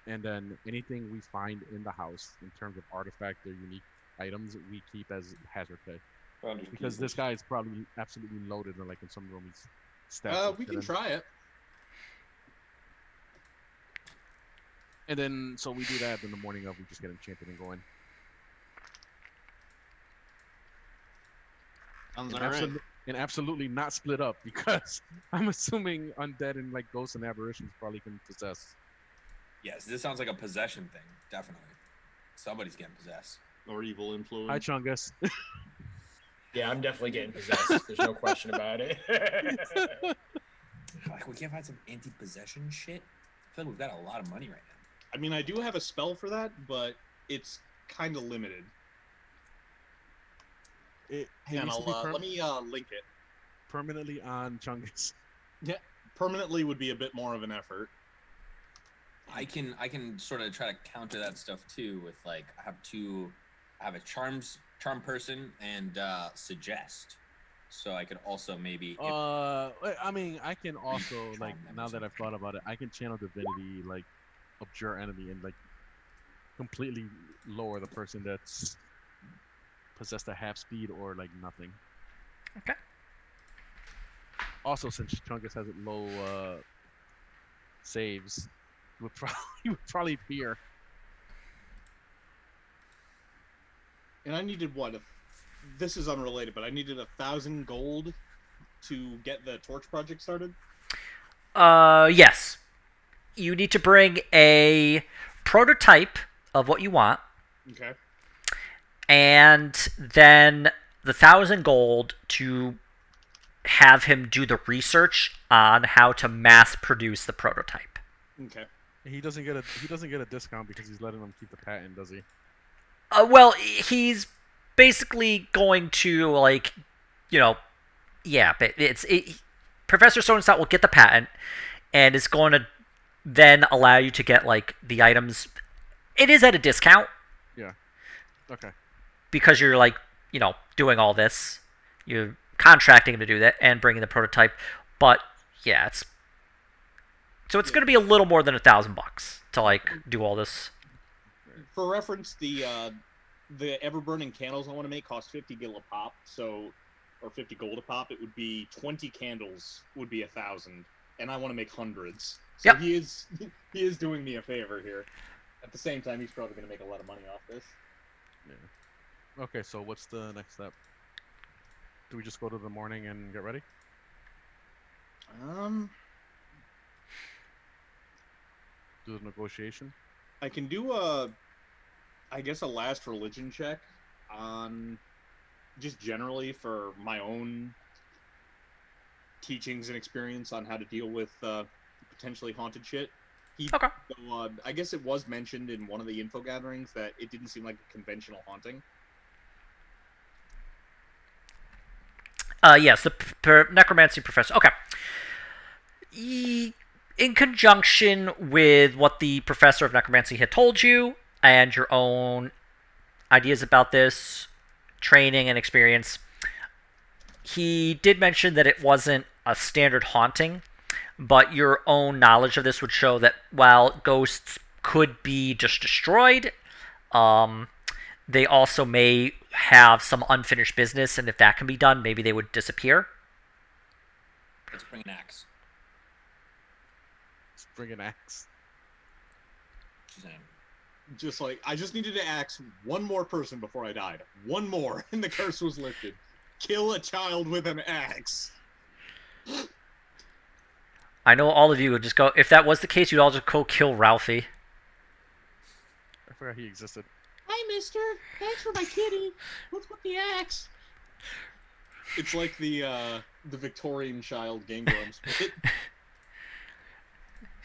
and then anything we find in the house in terms of artifact or unique items we keep as hazard pay. Because this guy is probably absolutely loaded and like in some room he's stacked. We can try it. And then so we do that. Then the morning of we just get enchanted and going. Sounds And, alright. and absolutely not split up because I'm assuming undead and like ghosts and aberrations probably can possess. Yes, this sounds like a possession thing. Definitely. Somebody's getting possessed. Or evil influence. Hi, Chungus. Yeah, I'm definitely getting possessed. There's no question about it. Like, we can't find some anti-possession shit. I feel like we've got a lot of money right now. I mean, I do have a spell for that, but it's kind of limited. Hang on, let me link it. Permanently on Chungus. Permanently would be a bit more of an effort. I can sort of try to counter that stuff too with like I have a charm person and suggest. So I could also maybe I mean, I can also like Charm them now or that I've thought about it, I can channel divinity like abjure enemy and like completely lower the person that's possessed at half speed or like nothing. Okay. Also, since Chungus has low saves, he would probably fear. And I needed what? This is unrelated, but I needed 1,000 gold to get the torch project started. Yes. You need to bring a prototype of what you want, Okay. and then the 1,000 gold to have him do the research on how to mass produce the prototype. Okay. He doesn't get a discount because he's letting them keep the patent, does he? Well, he's basically going to like, yeah, but Professor Stonestop will get the patent, and is going to then allow you to get like the items. It is at a discount. Yeah. Okay. Because you're like, doing all this, you're contracting him to do that and bringing the prototype. But yeah, it's going to be a little more than $1,000 to like do all this. For reference, the ever-burning candles I want to make cost 50 gil a pop, or 50 gold a pop. It would be 20 candles would be 1,000, and I want to make hundreds. So Yep. he is doing me a favor here. At the same time, he's probably going to make a lot of money off this. Yeah. Okay, so what's the next step? Do we just go to the morning and get ready? Do the negotiation? I can do I guess a last religion check on just generally for my own teachings and experience on how to deal with potentially haunted shit. Okay. So, I guess it was mentioned in one of the info gatherings that it didn't seem like a conventional haunting. Yes, the necromancy professor. Okay. In conjunction with what the professor of necromancy had told you and your own ideas about this, training and experience, he did mention that it wasn't a standard haunting, but your own knowledge of this would show that while ghosts could be just destroyed, they also may have some unfinished business, and if that can be done, maybe they would disappear. Let's bring an axe. Let's bring an axe. She's saying. Just like, I just needed to axe one more person before I died. One more, and the curse was lifted. Kill a child with an axe. I know all of you would just go. If that was the case, you'd all just go kill Ralphie. I forgot he existed. Hi, mister. Thanks for my kitty. What's with the axe? It's like the Victorian child Game Grumps.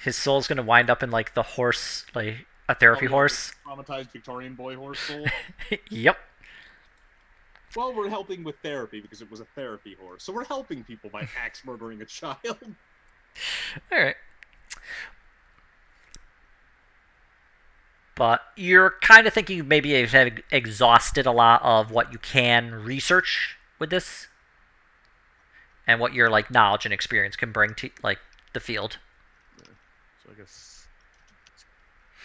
His soul's gonna wind up in like the horse, like a therapy horse. Traumatized Victorian boy horse soul. Yep. Well, we're helping with therapy because it was a therapy horse. So we're helping people by axe murdering a child. All right. But you're kind of thinking maybe you have exhausted a lot of what you can research with this, and what your like knowledge and experience can bring to like the field. Yeah. So I guess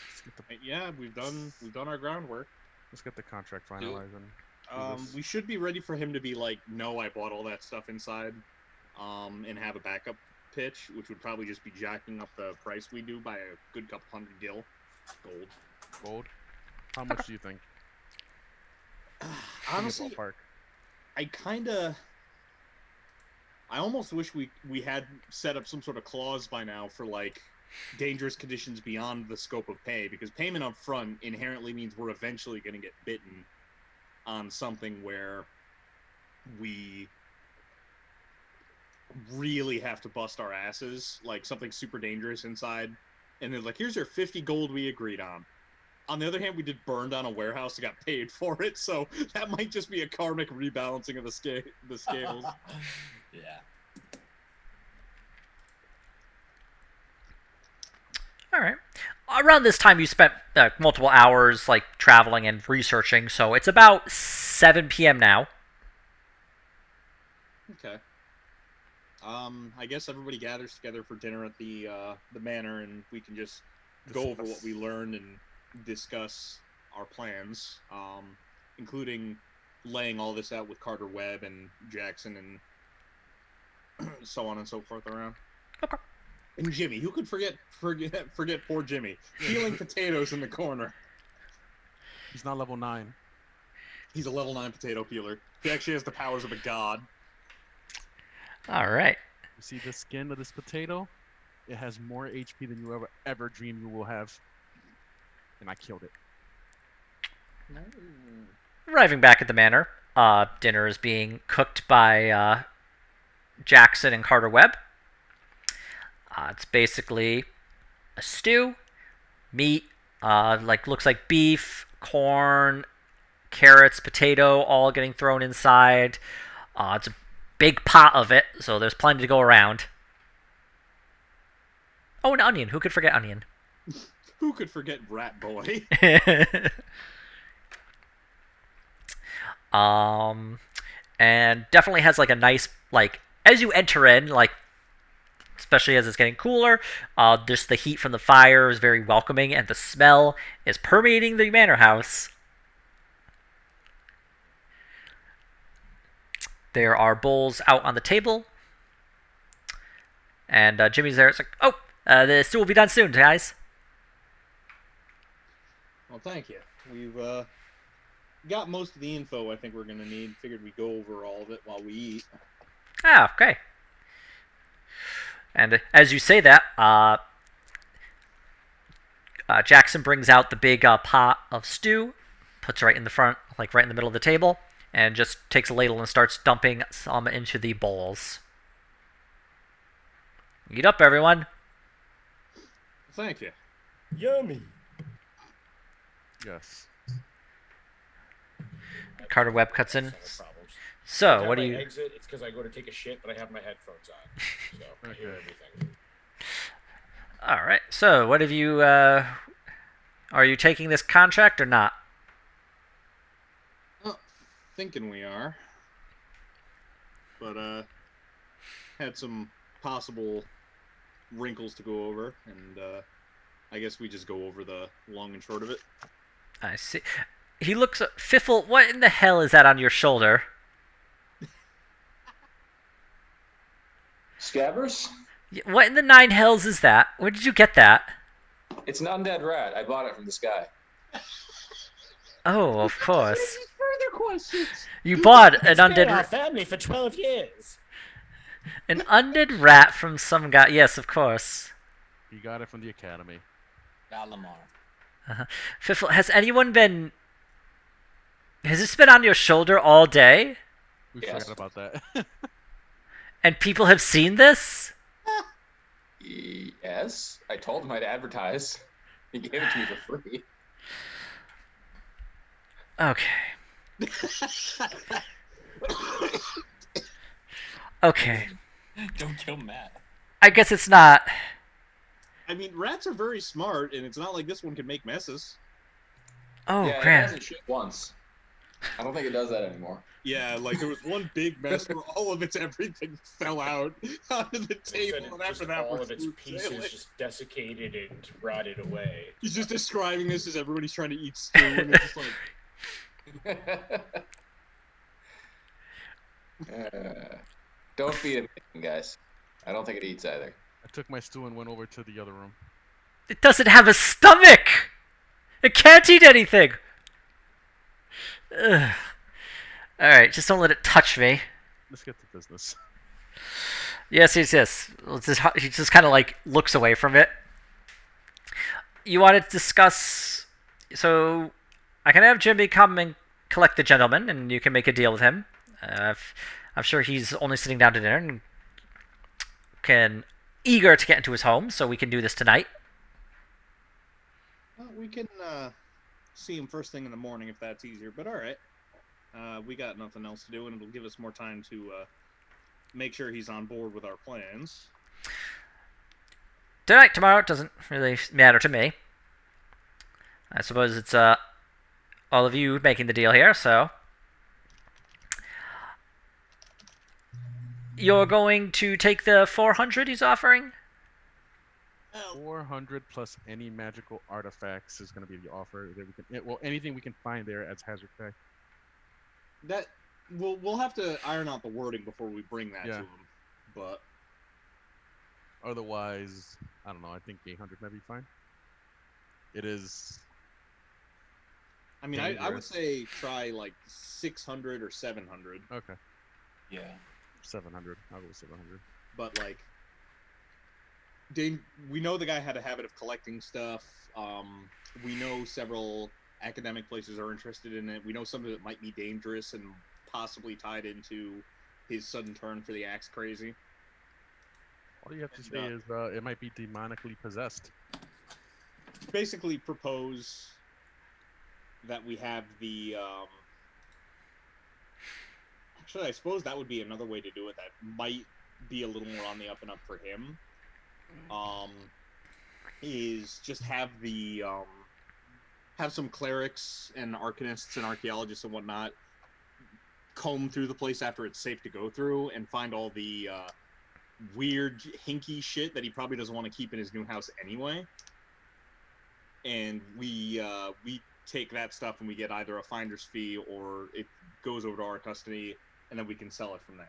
let's get Yeah, we've done our groundwork. let's get the contract finalized. We should be ready for him to be like, no, I bought all that stuff inside, and have a backup pitch, which would probably just be jacking up the price we do by a good couple hundred gold. Gold. How much do you think? Honestly, Ballpark. I almost wish we had set up some sort of clause by now for like dangerous conditions beyond the scope of pay, because payment up front inherently means we're eventually going to get bitten on something where we really have to bust our asses, like something super dangerous inside, and they're like, here's your 50 gold we agreed on. On the other hand, we did burned on a warehouse and got paid for it, so that might just be a karmic rebalancing of the scales. Yeah. All right. Around this time, you spent multiple hours like traveling and researching, so it's about 7 p.m. now. Okay. I guess everybody gathers together for dinner at the manor, and we can just go over what we learned and discuss our plans, including laying all this out with Carter Webb and Jackson and so on and so forth around. Okay. And Jimmy, who could forget poor Jimmy, peeling potatoes in the corner. He's not level 9. He's a level 9 potato peeler. He actually has the powers of a god. All right. You see the skin of this potato? It has more HP than you ever dreamed you will have. And I killed it. Arriving back at the manor, dinner is being cooked by Jackson and Carter Webb. It's basically a stew, meat, looks like beef, corn, carrots, potato, all getting thrown inside. It's a big pot of it, so there's plenty to go around. Oh, an onion. Who could forget onion? Who could forget Rat Boy? And definitely has like a nice, like, as you enter in, like, especially as it's getting cooler, just the heat from the fire is very welcoming, and the smell is permeating the manor house. There are bowls out on the table, and Jimmy's there. It's like, oh, the stew will be done soon, guys. Well, thank you. We've got most of the info I think we're going to need. Figured we'd go over all of it while we eat. Ah, okay. And as you say that, Jackson brings out the big pot of stew, puts it right in the front, like right in the middle of the table, and just takes a ladle and starts dumping some into the bowls. Eat up, everyone. Thank you. Yummy. Yes. Carter Webb cuts in. Problems. So, Every what time do I you... exit, it's because I go to take a shit, but I have my headphones on, so I hear everything. All right. So, what have you... Are you taking this contract or not? Thinking we are. But, had some possible wrinkles to go over, and, I guess we just go over the long and short of it. I see. He looks... Fiffle, what in the hell is that on your shoulder? Scabbers? What in the nine hells is that? Where did you get that? It's an undead rat. I bought it from this guy. Oh, of course. Further questions. You bought an It's been our undead... family for 12 years. An undead rat from some guy. Yes, of course. He got it from the academy. Valamar. Fiffle, has anyone been? Has this been on your shoulder all day? We Yes. forgot about that. And people have seen this? Yes, I told him I'd advertise. He gave it to me for free. Okay. Okay. Don't kill Matt. I guess it's not. I mean, rats are very smart, and it's not like this one can make messes. Oh, yeah, it crap. hasn't shit once. I don't think it does that anymore. Yeah, like there was one big mess where all of its everything fell out onto the table, and after that, all we're of its smooth pieces sailing. just desiccated and rotted away. He's just describing this as everybody's trying to eat stew, and it's just like, Don't feed it, guys. I don't think it eats either. I took my stew and went over to the other room. It doesn't have a stomach! It can't eat anything! Ugh. Alright, just don't let it touch me. Let's get to business. Yes. He just kind of like looks away from it. You want to discuss? So, I can have Jimmy come and collect the gentleman, and you can make a deal with him. I'm sure he's only sitting down to dinner and eager to get into his home, so we can do this tonight. well, we can see him first thing in the morning if that's easier. But all right, we got nothing else to do, and it'll give us more time to make sure he's on board with our plans. Tonight, tomorrow, it doesn't really matter to me. I suppose it's all of you making the deal here, so you're going to take the 400 he's offering? 400 plus any magical artifacts is going to be the offer that we can. Well, anything we can find there as hazard pay. That we'll have to iron out the wording before we bring that to Yeah. him. But Otherwise, I don't know. I think 800 might be fine. It is. I mean, I would Dangerous. say try like 600 or 700. Okay. Yeah. 700. I'll go with 700. But like, we know the guy had a habit of collecting stuff. We know several academic places are interested in it. We know some of it might be dangerous and possibly tied into his sudden turn for the axe crazy. All you have to And, say is it might be demonically possessed. Basically, propose that we have the. Actually, I suppose that would be another way to do it. That might be a little more on the up and up for him. Is just have the have some clerics and arcanists and archaeologists and whatnot comb through the place after it's safe to go through and find all the weird hinky shit that he probably doesn't want to keep in his new house anyway. And we take that stuff and we get either a finder's fee or it goes over to our custody, and then we can sell it from there.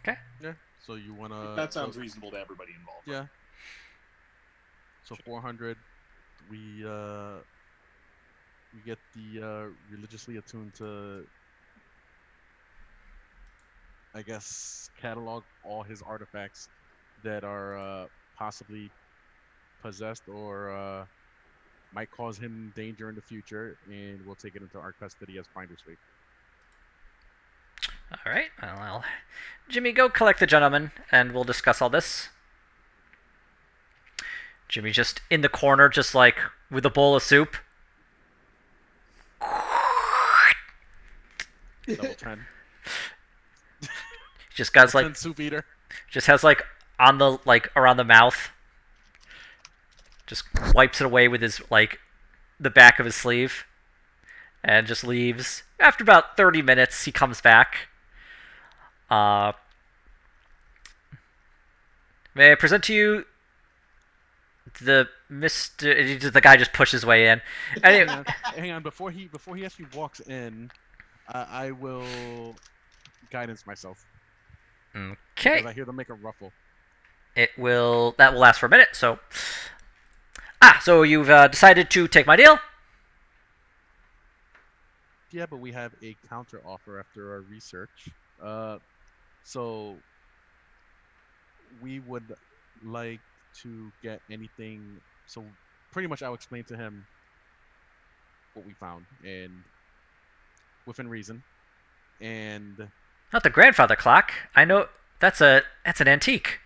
Okay. Yeah. So you wanna? That sounds reasonable to everybody involved. Yeah. So 400. We get the religiously attuned to, I guess, catalog all his artifacts that are possibly possessed or might cause him danger in the future, and we'll take it into our custody as finder's fee. All right. Well, Jimmy, go collect the gentleman, and we'll discuss all this. Jimmy just in the corner, just like with a bowl of soup. Double 10. Just got like 10 soup eater. just has like on the around the mouth. Just wipes it away with his the back of his sleeve, and just leaves. After about 30 minutes, he comes back. May I present to you the Mr. The guy just pushes his way in. Anyway, Hang on. Before he actually walks in, I will guidance myself okay. because I hear them make a ruffle. That will last for a minute. So, so you've decided to take my deal. Yeah, but we have a counter offer after our research. So we would like to get anything. So pretty much, I'll explain to him what we found, and within reason. And Not the grandfather clock. I know that's an antique.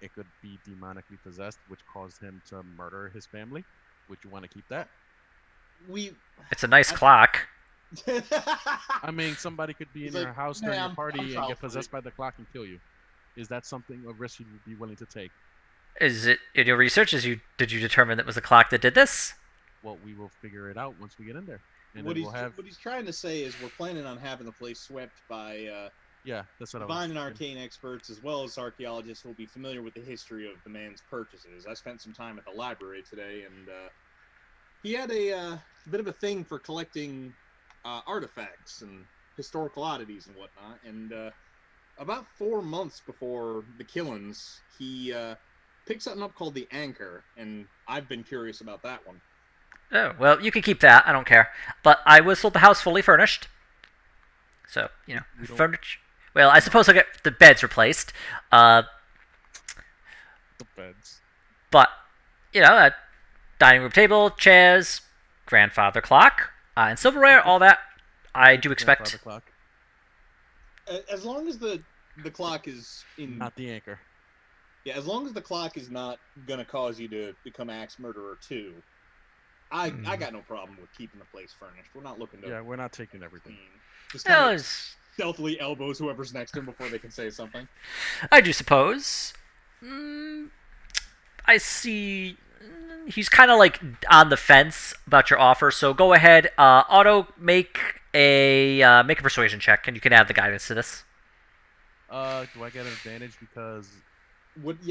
it could be demonically possessed, which caused him to murder his family. Would you want to keep that? We. It's a nice clock. I mean, somebody could be in He's your like, house "Nah, during your I'm party and child get free." possessed by the clock and kill you. Is that something a risk you would be willing to take? Is it in your research? Did you determine that it was the clock that did this? Well, we will figure it out once we get in there, and What then he's we'll have. what he's trying to say is we're planning on having the place swept by Yeah, that's what I divine was. and arcane experts as well as archaeologists who will be familiar with the history of the man's purchases. I spent some time at the library today, and he had a bit of a thing for collecting artifacts and historical oddities and whatnot. And about 4 months before the killings, he picked something up called the Anchor, and I've been curious about that one. Oh, well, you can keep that. I don't care. But I was sold the house fully furnished. So, We don't- furniture. Well, I suppose I'll get the beds replaced. The beds. But, a dining room table, chairs, grandfather clock, and silverware, all that I do expect. Grandfather clock, As long as the clock is in not the anchor. Yeah, as long as the clock is not gonna cause you to become axe murderer 2, I got no problem with keeping the place furnished. We're not looking to Yeah, we're not taking everything. clean. Just Well, kind of stealthily elbows whoever's next to him before they can say something. I do suppose. I see. He's kind of like on the fence about your offer, so go ahead. Auto, make a persuasion check, and you can add the guidance to this. Do I get an advantage because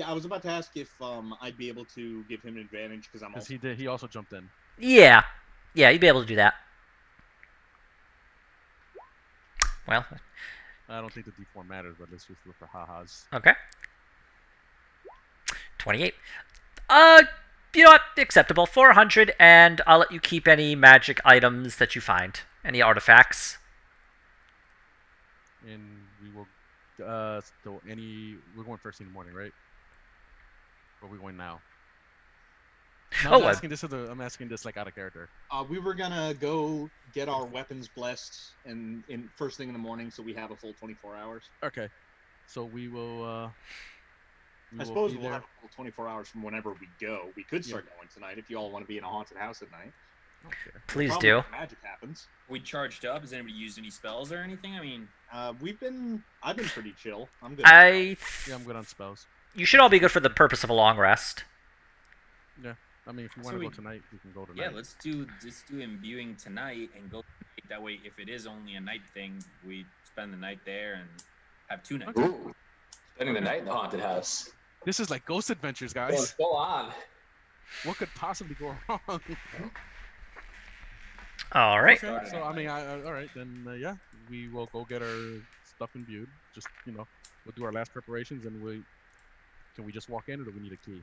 I was about to ask if I'd be able to give him an advantage because I'm also he also jumped in. Yeah, you'd be able to do that. Well, I don't think the D4 matters, but let's just look for ha-has. okay. 28. You know what? Acceptable. 400, and I'll let you keep any magic items that you find. Any artifacts. And we will. So we're going first thing in the morning, right? Or are we going now? No, Oh, I'm asking this like out of character. we were gonna go get our weapons blessed and in first thing in the morning, so we have a full 24 hours. Okay, so we will. I suppose we'll have a full 24 hours from whenever we go. We could start going tonight if you all want to be in a haunted house at night. Okay. please Probably do. if magic happens. We charged up. Has anybody used any spells or anything? I mean, I've been pretty chill. I'm good. Yeah, I'm good on spells. You should all be good for the purpose of a long rest. Yeah, I mean, if you So want to we- go tonight, we can go tonight. yeah, let's do imbuing tonight and go. That way, if it is only a night thing, we spend the night there and have 2 nights. Ooh, spending the night in the haunted house. This is like Ghost Adventures, Going guys. full on. What could possibly go wrong? All right. Okay, so I mean, all right, then yeah, we will go get our stuff imbued. Just we'll do our last preparations, and can we just walk in, or do we need a key?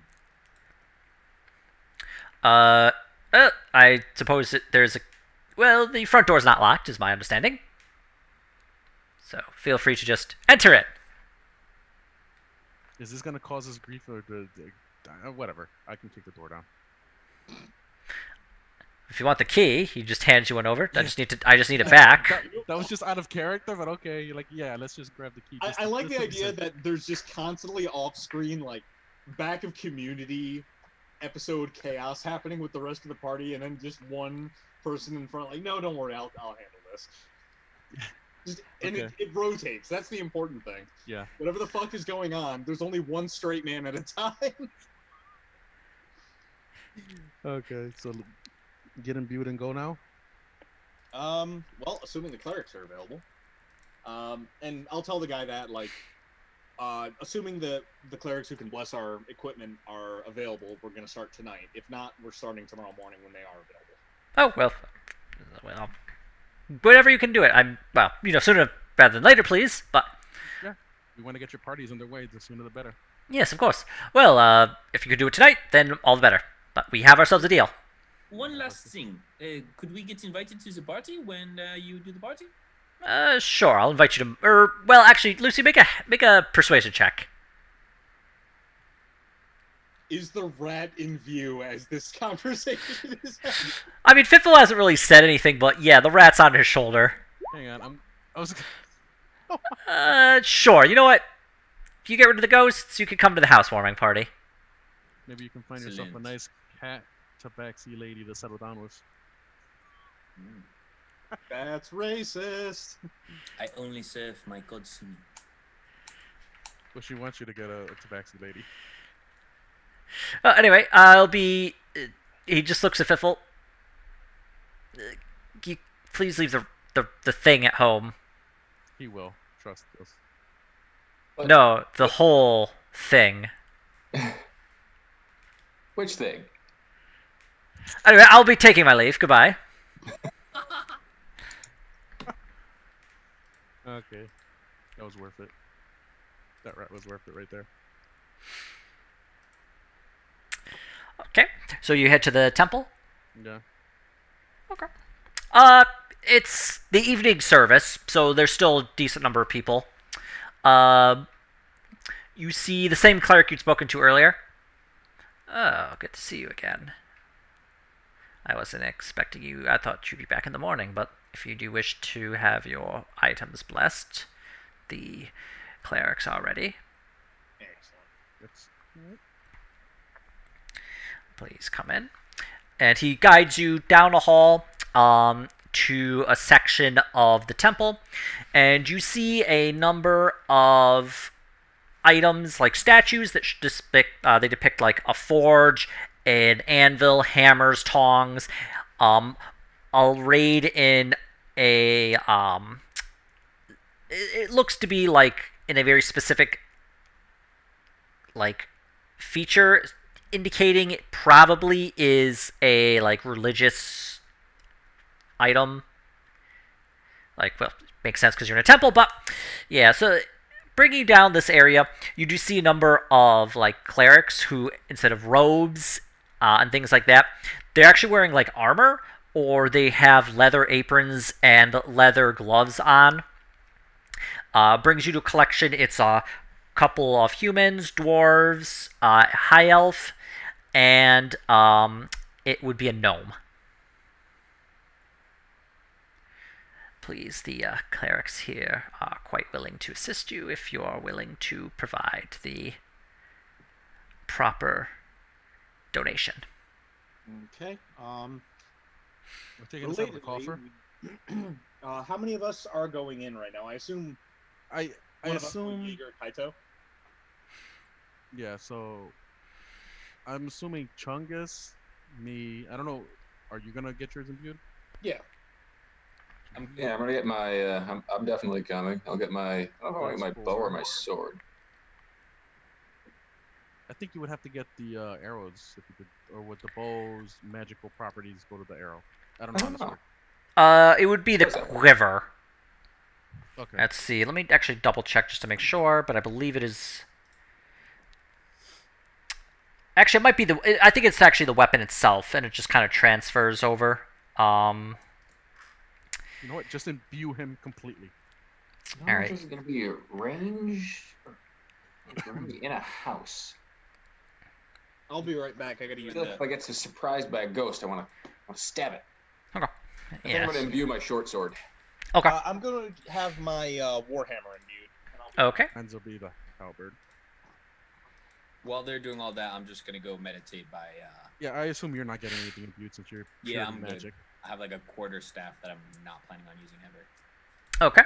I suppose there's a. Well, the front door's not locked, is my understanding. So feel free to just enter it. Is this gonna cause us grief or whatever? I can kick the door down. If you want the key, he just hands you one over. I just need it back. That was just out of character, but okay. You're like, yeah, let's just grab the key. I like the idea that there's just constantly off-screen, like, back of Community episode chaos happening with the rest of the party, and then just one person in front, like, no, don't worry, I'll handle this. And Okay. it rotates. That's the important thing. Yeah. Whatever the fuck is going on, there's only one straight man at a time. Okay, so get imbued and go now. Well, assuming the clerics are available. And I'll tell the guy that, like, assuming the clerics who can bless our equipment are available, we're going to start tonight. If not, we're starting tomorrow morning when they are available. Oh well, whatever you can do it. Sooner rather than later, please. But We want to get your parties underway. The sooner the better. yes, of course. Well, if you could do it tonight, then all the better. But we have ourselves a deal. One last thing. Could we get invited to the party when you do the party? Sure. I'll invite you to. Well, actually, Lucy, make a persuasion check. Is the rat in view as this conversation is happening? I mean, Fitful hasn't really said anything, but yeah, the rat's on his shoulder. Hang on, I was. Sure. You know what? If you get rid of the ghosts, you can come to the housewarming party. Maybe you can find yourself a Excellent. nice cat tabaxi lady to settle down with. That's racist. I only serve my gods to me. Well, she wants you to get a tabaxi lady. Anyway, I'll be. He just looks at Fitful. You please leave the thing at home. He will. Trust us. But- No, the whole thing. Which thing? Anyway, I'll be taking my leave. Goodbye. Okay. That was worth it. That rat was worth it right there. Okay, so you head to the temple. Yeah. Okay. It's the evening service, so there's still a decent number of people. You see the same cleric you'd spoken to earlier. Oh, good to see you again. I wasn't expecting you. I thought you'd be back in the morning, but if you do wish to have your items blessed, the clerics are ready. Excellent. It's Please come in. And he guides you down a hall to a section of the temple, and you see a number of items like statues that they depict like a forge, an anvil, hammers, tongs, arrayed in a it looks to be like in a very specific like feature, indicating it probably is a like religious item. Like, well, makes sense because you're in a temple, but yeah. So, bringing down this area, you do see a number of like clerics who, instead of robes and things like that, they're actually wearing like armor, or they have leather aprons and leather gloves on. Brings you to a collection. It's a couple of humans, dwarves, high elf, and it would be a gnome. Please, the clerics here are quite willing to assist you if you are willing to provide the proper donation. Okay. we're taking this out of the coffer. How many of us are going in right now? I assume I one of us would assume. be Jaeger Kaito. Yeah. So I'm assuming Chungus, me. I don't know. Are you gonna get yours imbued? Yeah. I'm gonna get my. I'm definitely coming. I'll get my. I don't know if I'll get my bow or my sword. I think you would have to get the arrows if you could, or with the bow's magical properties go to the arrow. I don't know how this works. It would be the quiver. Okay. Let's see. Let me actually double check just to make sure, but I believe it is. Actually, it might be I think it's actually the weapon itself, and it just kind of transfers over. You know what? Just imbue him completely. No, All right. This is gonna be a range. We're gonna be in a house. I'll be right back. I gotta use If I get surprised by a ghost, I wanna stab it. Okay. I think I'm gonna imbue my short sword. Okay. I'm gonna have my warhammer imbued. And I'll Okay. Hands will be the halberd. While they're doing all that, I'm just gonna go meditate by. Yeah, I assume you're not getting anything imbued since you're Yeah, purely I'm good. magic. I have like a quarter staff that I'm not planning on using ever. Okay.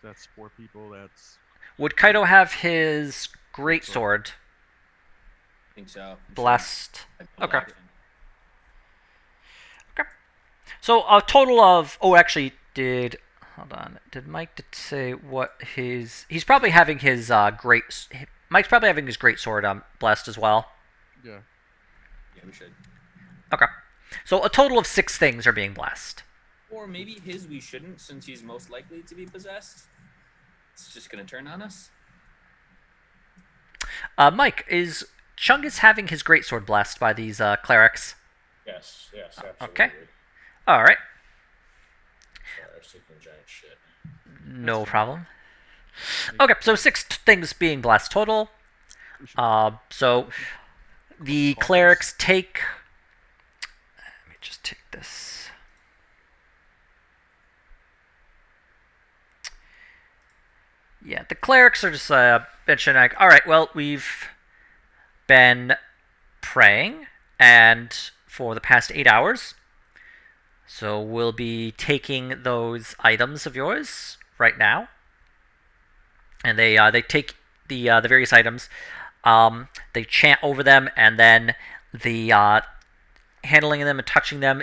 That's 4 people. That's Would Kaito have his greatsword I think so. blessed? Okay. Okay. So a total of actually hold on, did Mike say what his he's probably having his Mike's probably having his greatsword blessed as well. yeah. Yeah, we should. Okay. So a total of 6 things are being blessed. Or maybe his we shouldn't, since he's most likely to be possessed. It's just gonna turn on us. Mike, is Chungus having his greatsword blessed by these clerics? Yes, absolutely. Okay. All right. Sorry, I was taking a giant shit. No fine. problem. Okay, so 6 things being blessed total. We should So the coffers. clerics take. Let me just take this. Yeah, the clerics are just mentioning like, all right, well, we've been praying, and for the past 8 hours, so we'll be taking those items of yours right now, and they take the various items, they chant over them, and then the handling them and touching them,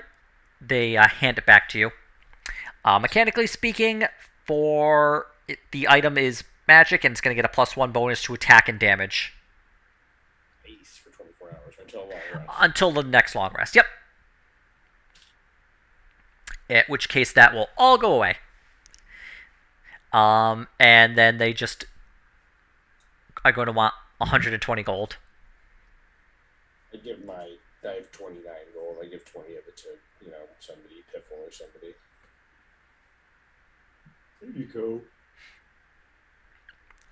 they hand it back to you. Mechanically speaking, the item is magic, and it's going to get a +1 bonus to attack and damage. Nice for 24 hours until a long rest. Until the next long rest. Yep. At which case that will all go away. And then they just are going to want 120 gold. I have 29 gold. I give 20 of it to, somebody, Piffle or somebody. There you go.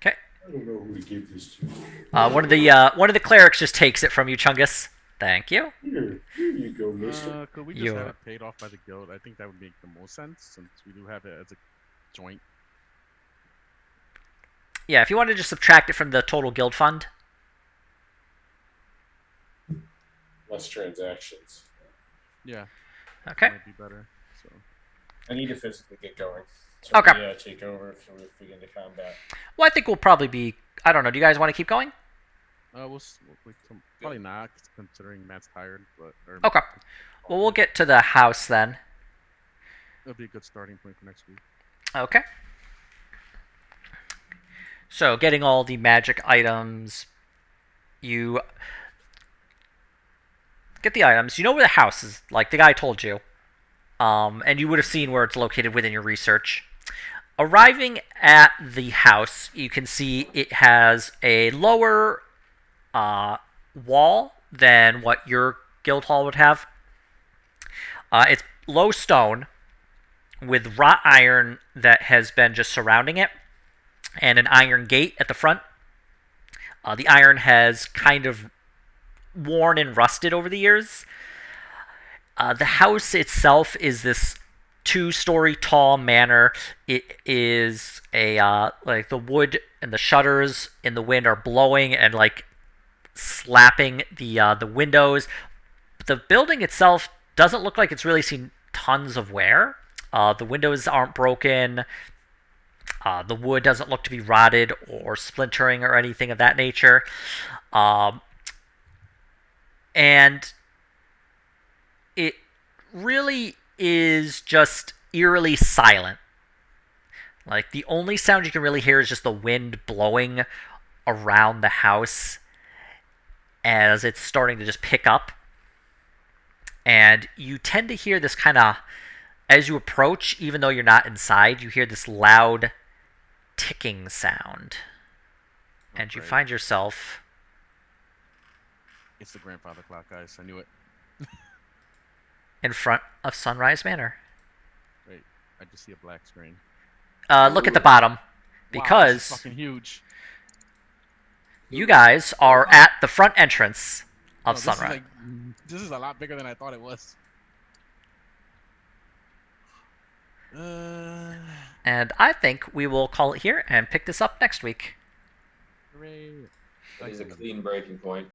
Okay. I don't know who to give this to. One of the clerics just takes it from you, Chungus. Thank you. Here you go, mister. Could we just have it paid off by the guild? I think that would make the most sense since we do have it as a joint. Yeah, if you want to just subtract it from the total guild fund. Less transactions. Yeah. Okay. Might be better. So. I need to physically get going. Okay. Yeah, take over if we get into combat. Well, I think we'll probably be. I don't know. Do you guys want to keep going? Probably not, considering Matt's tired. Okay. Well, we'll get to the house then. It'll be a good starting point for next week. Okay. So, getting all the magic items, you get the items. You know where the house is, like the guy told you. And you would have seen where it's located within your research. Arriving at the house, you can see it has a lower wall than what your guild hall would have. It's low stone with wrought iron that has been just surrounding it, and an iron gate at the front. The iron has kind of worn and rusted over the years. The house itself is this 2-story tall manor. It is like the wood and the shutters in the wind are blowing and like slapping the windows. The building itself doesn't look like it's really seen tons of wear. The windows aren't broken. The wood doesn't look to be rotted or splintering or anything of that nature. And it really is just eerily silent. Like, the only sound you can really hear is just the wind blowing around the house as it's starting to just pick up. And you tend to hear this kind of, as you approach, even though you're not inside, you hear this loud ticking sound. And you find yourself... It's the grandfather clock, guys. I knew it. in front of Sunrise Manor. Wait, I just see a black screen. Look at the bottom. Because wow, this is fucking huge. You guys are at the front entrance of Sunrise. This is a lot bigger than I thought it was. And I think we will call it here and pick this up next week. Hooray. That is a clean breaking point.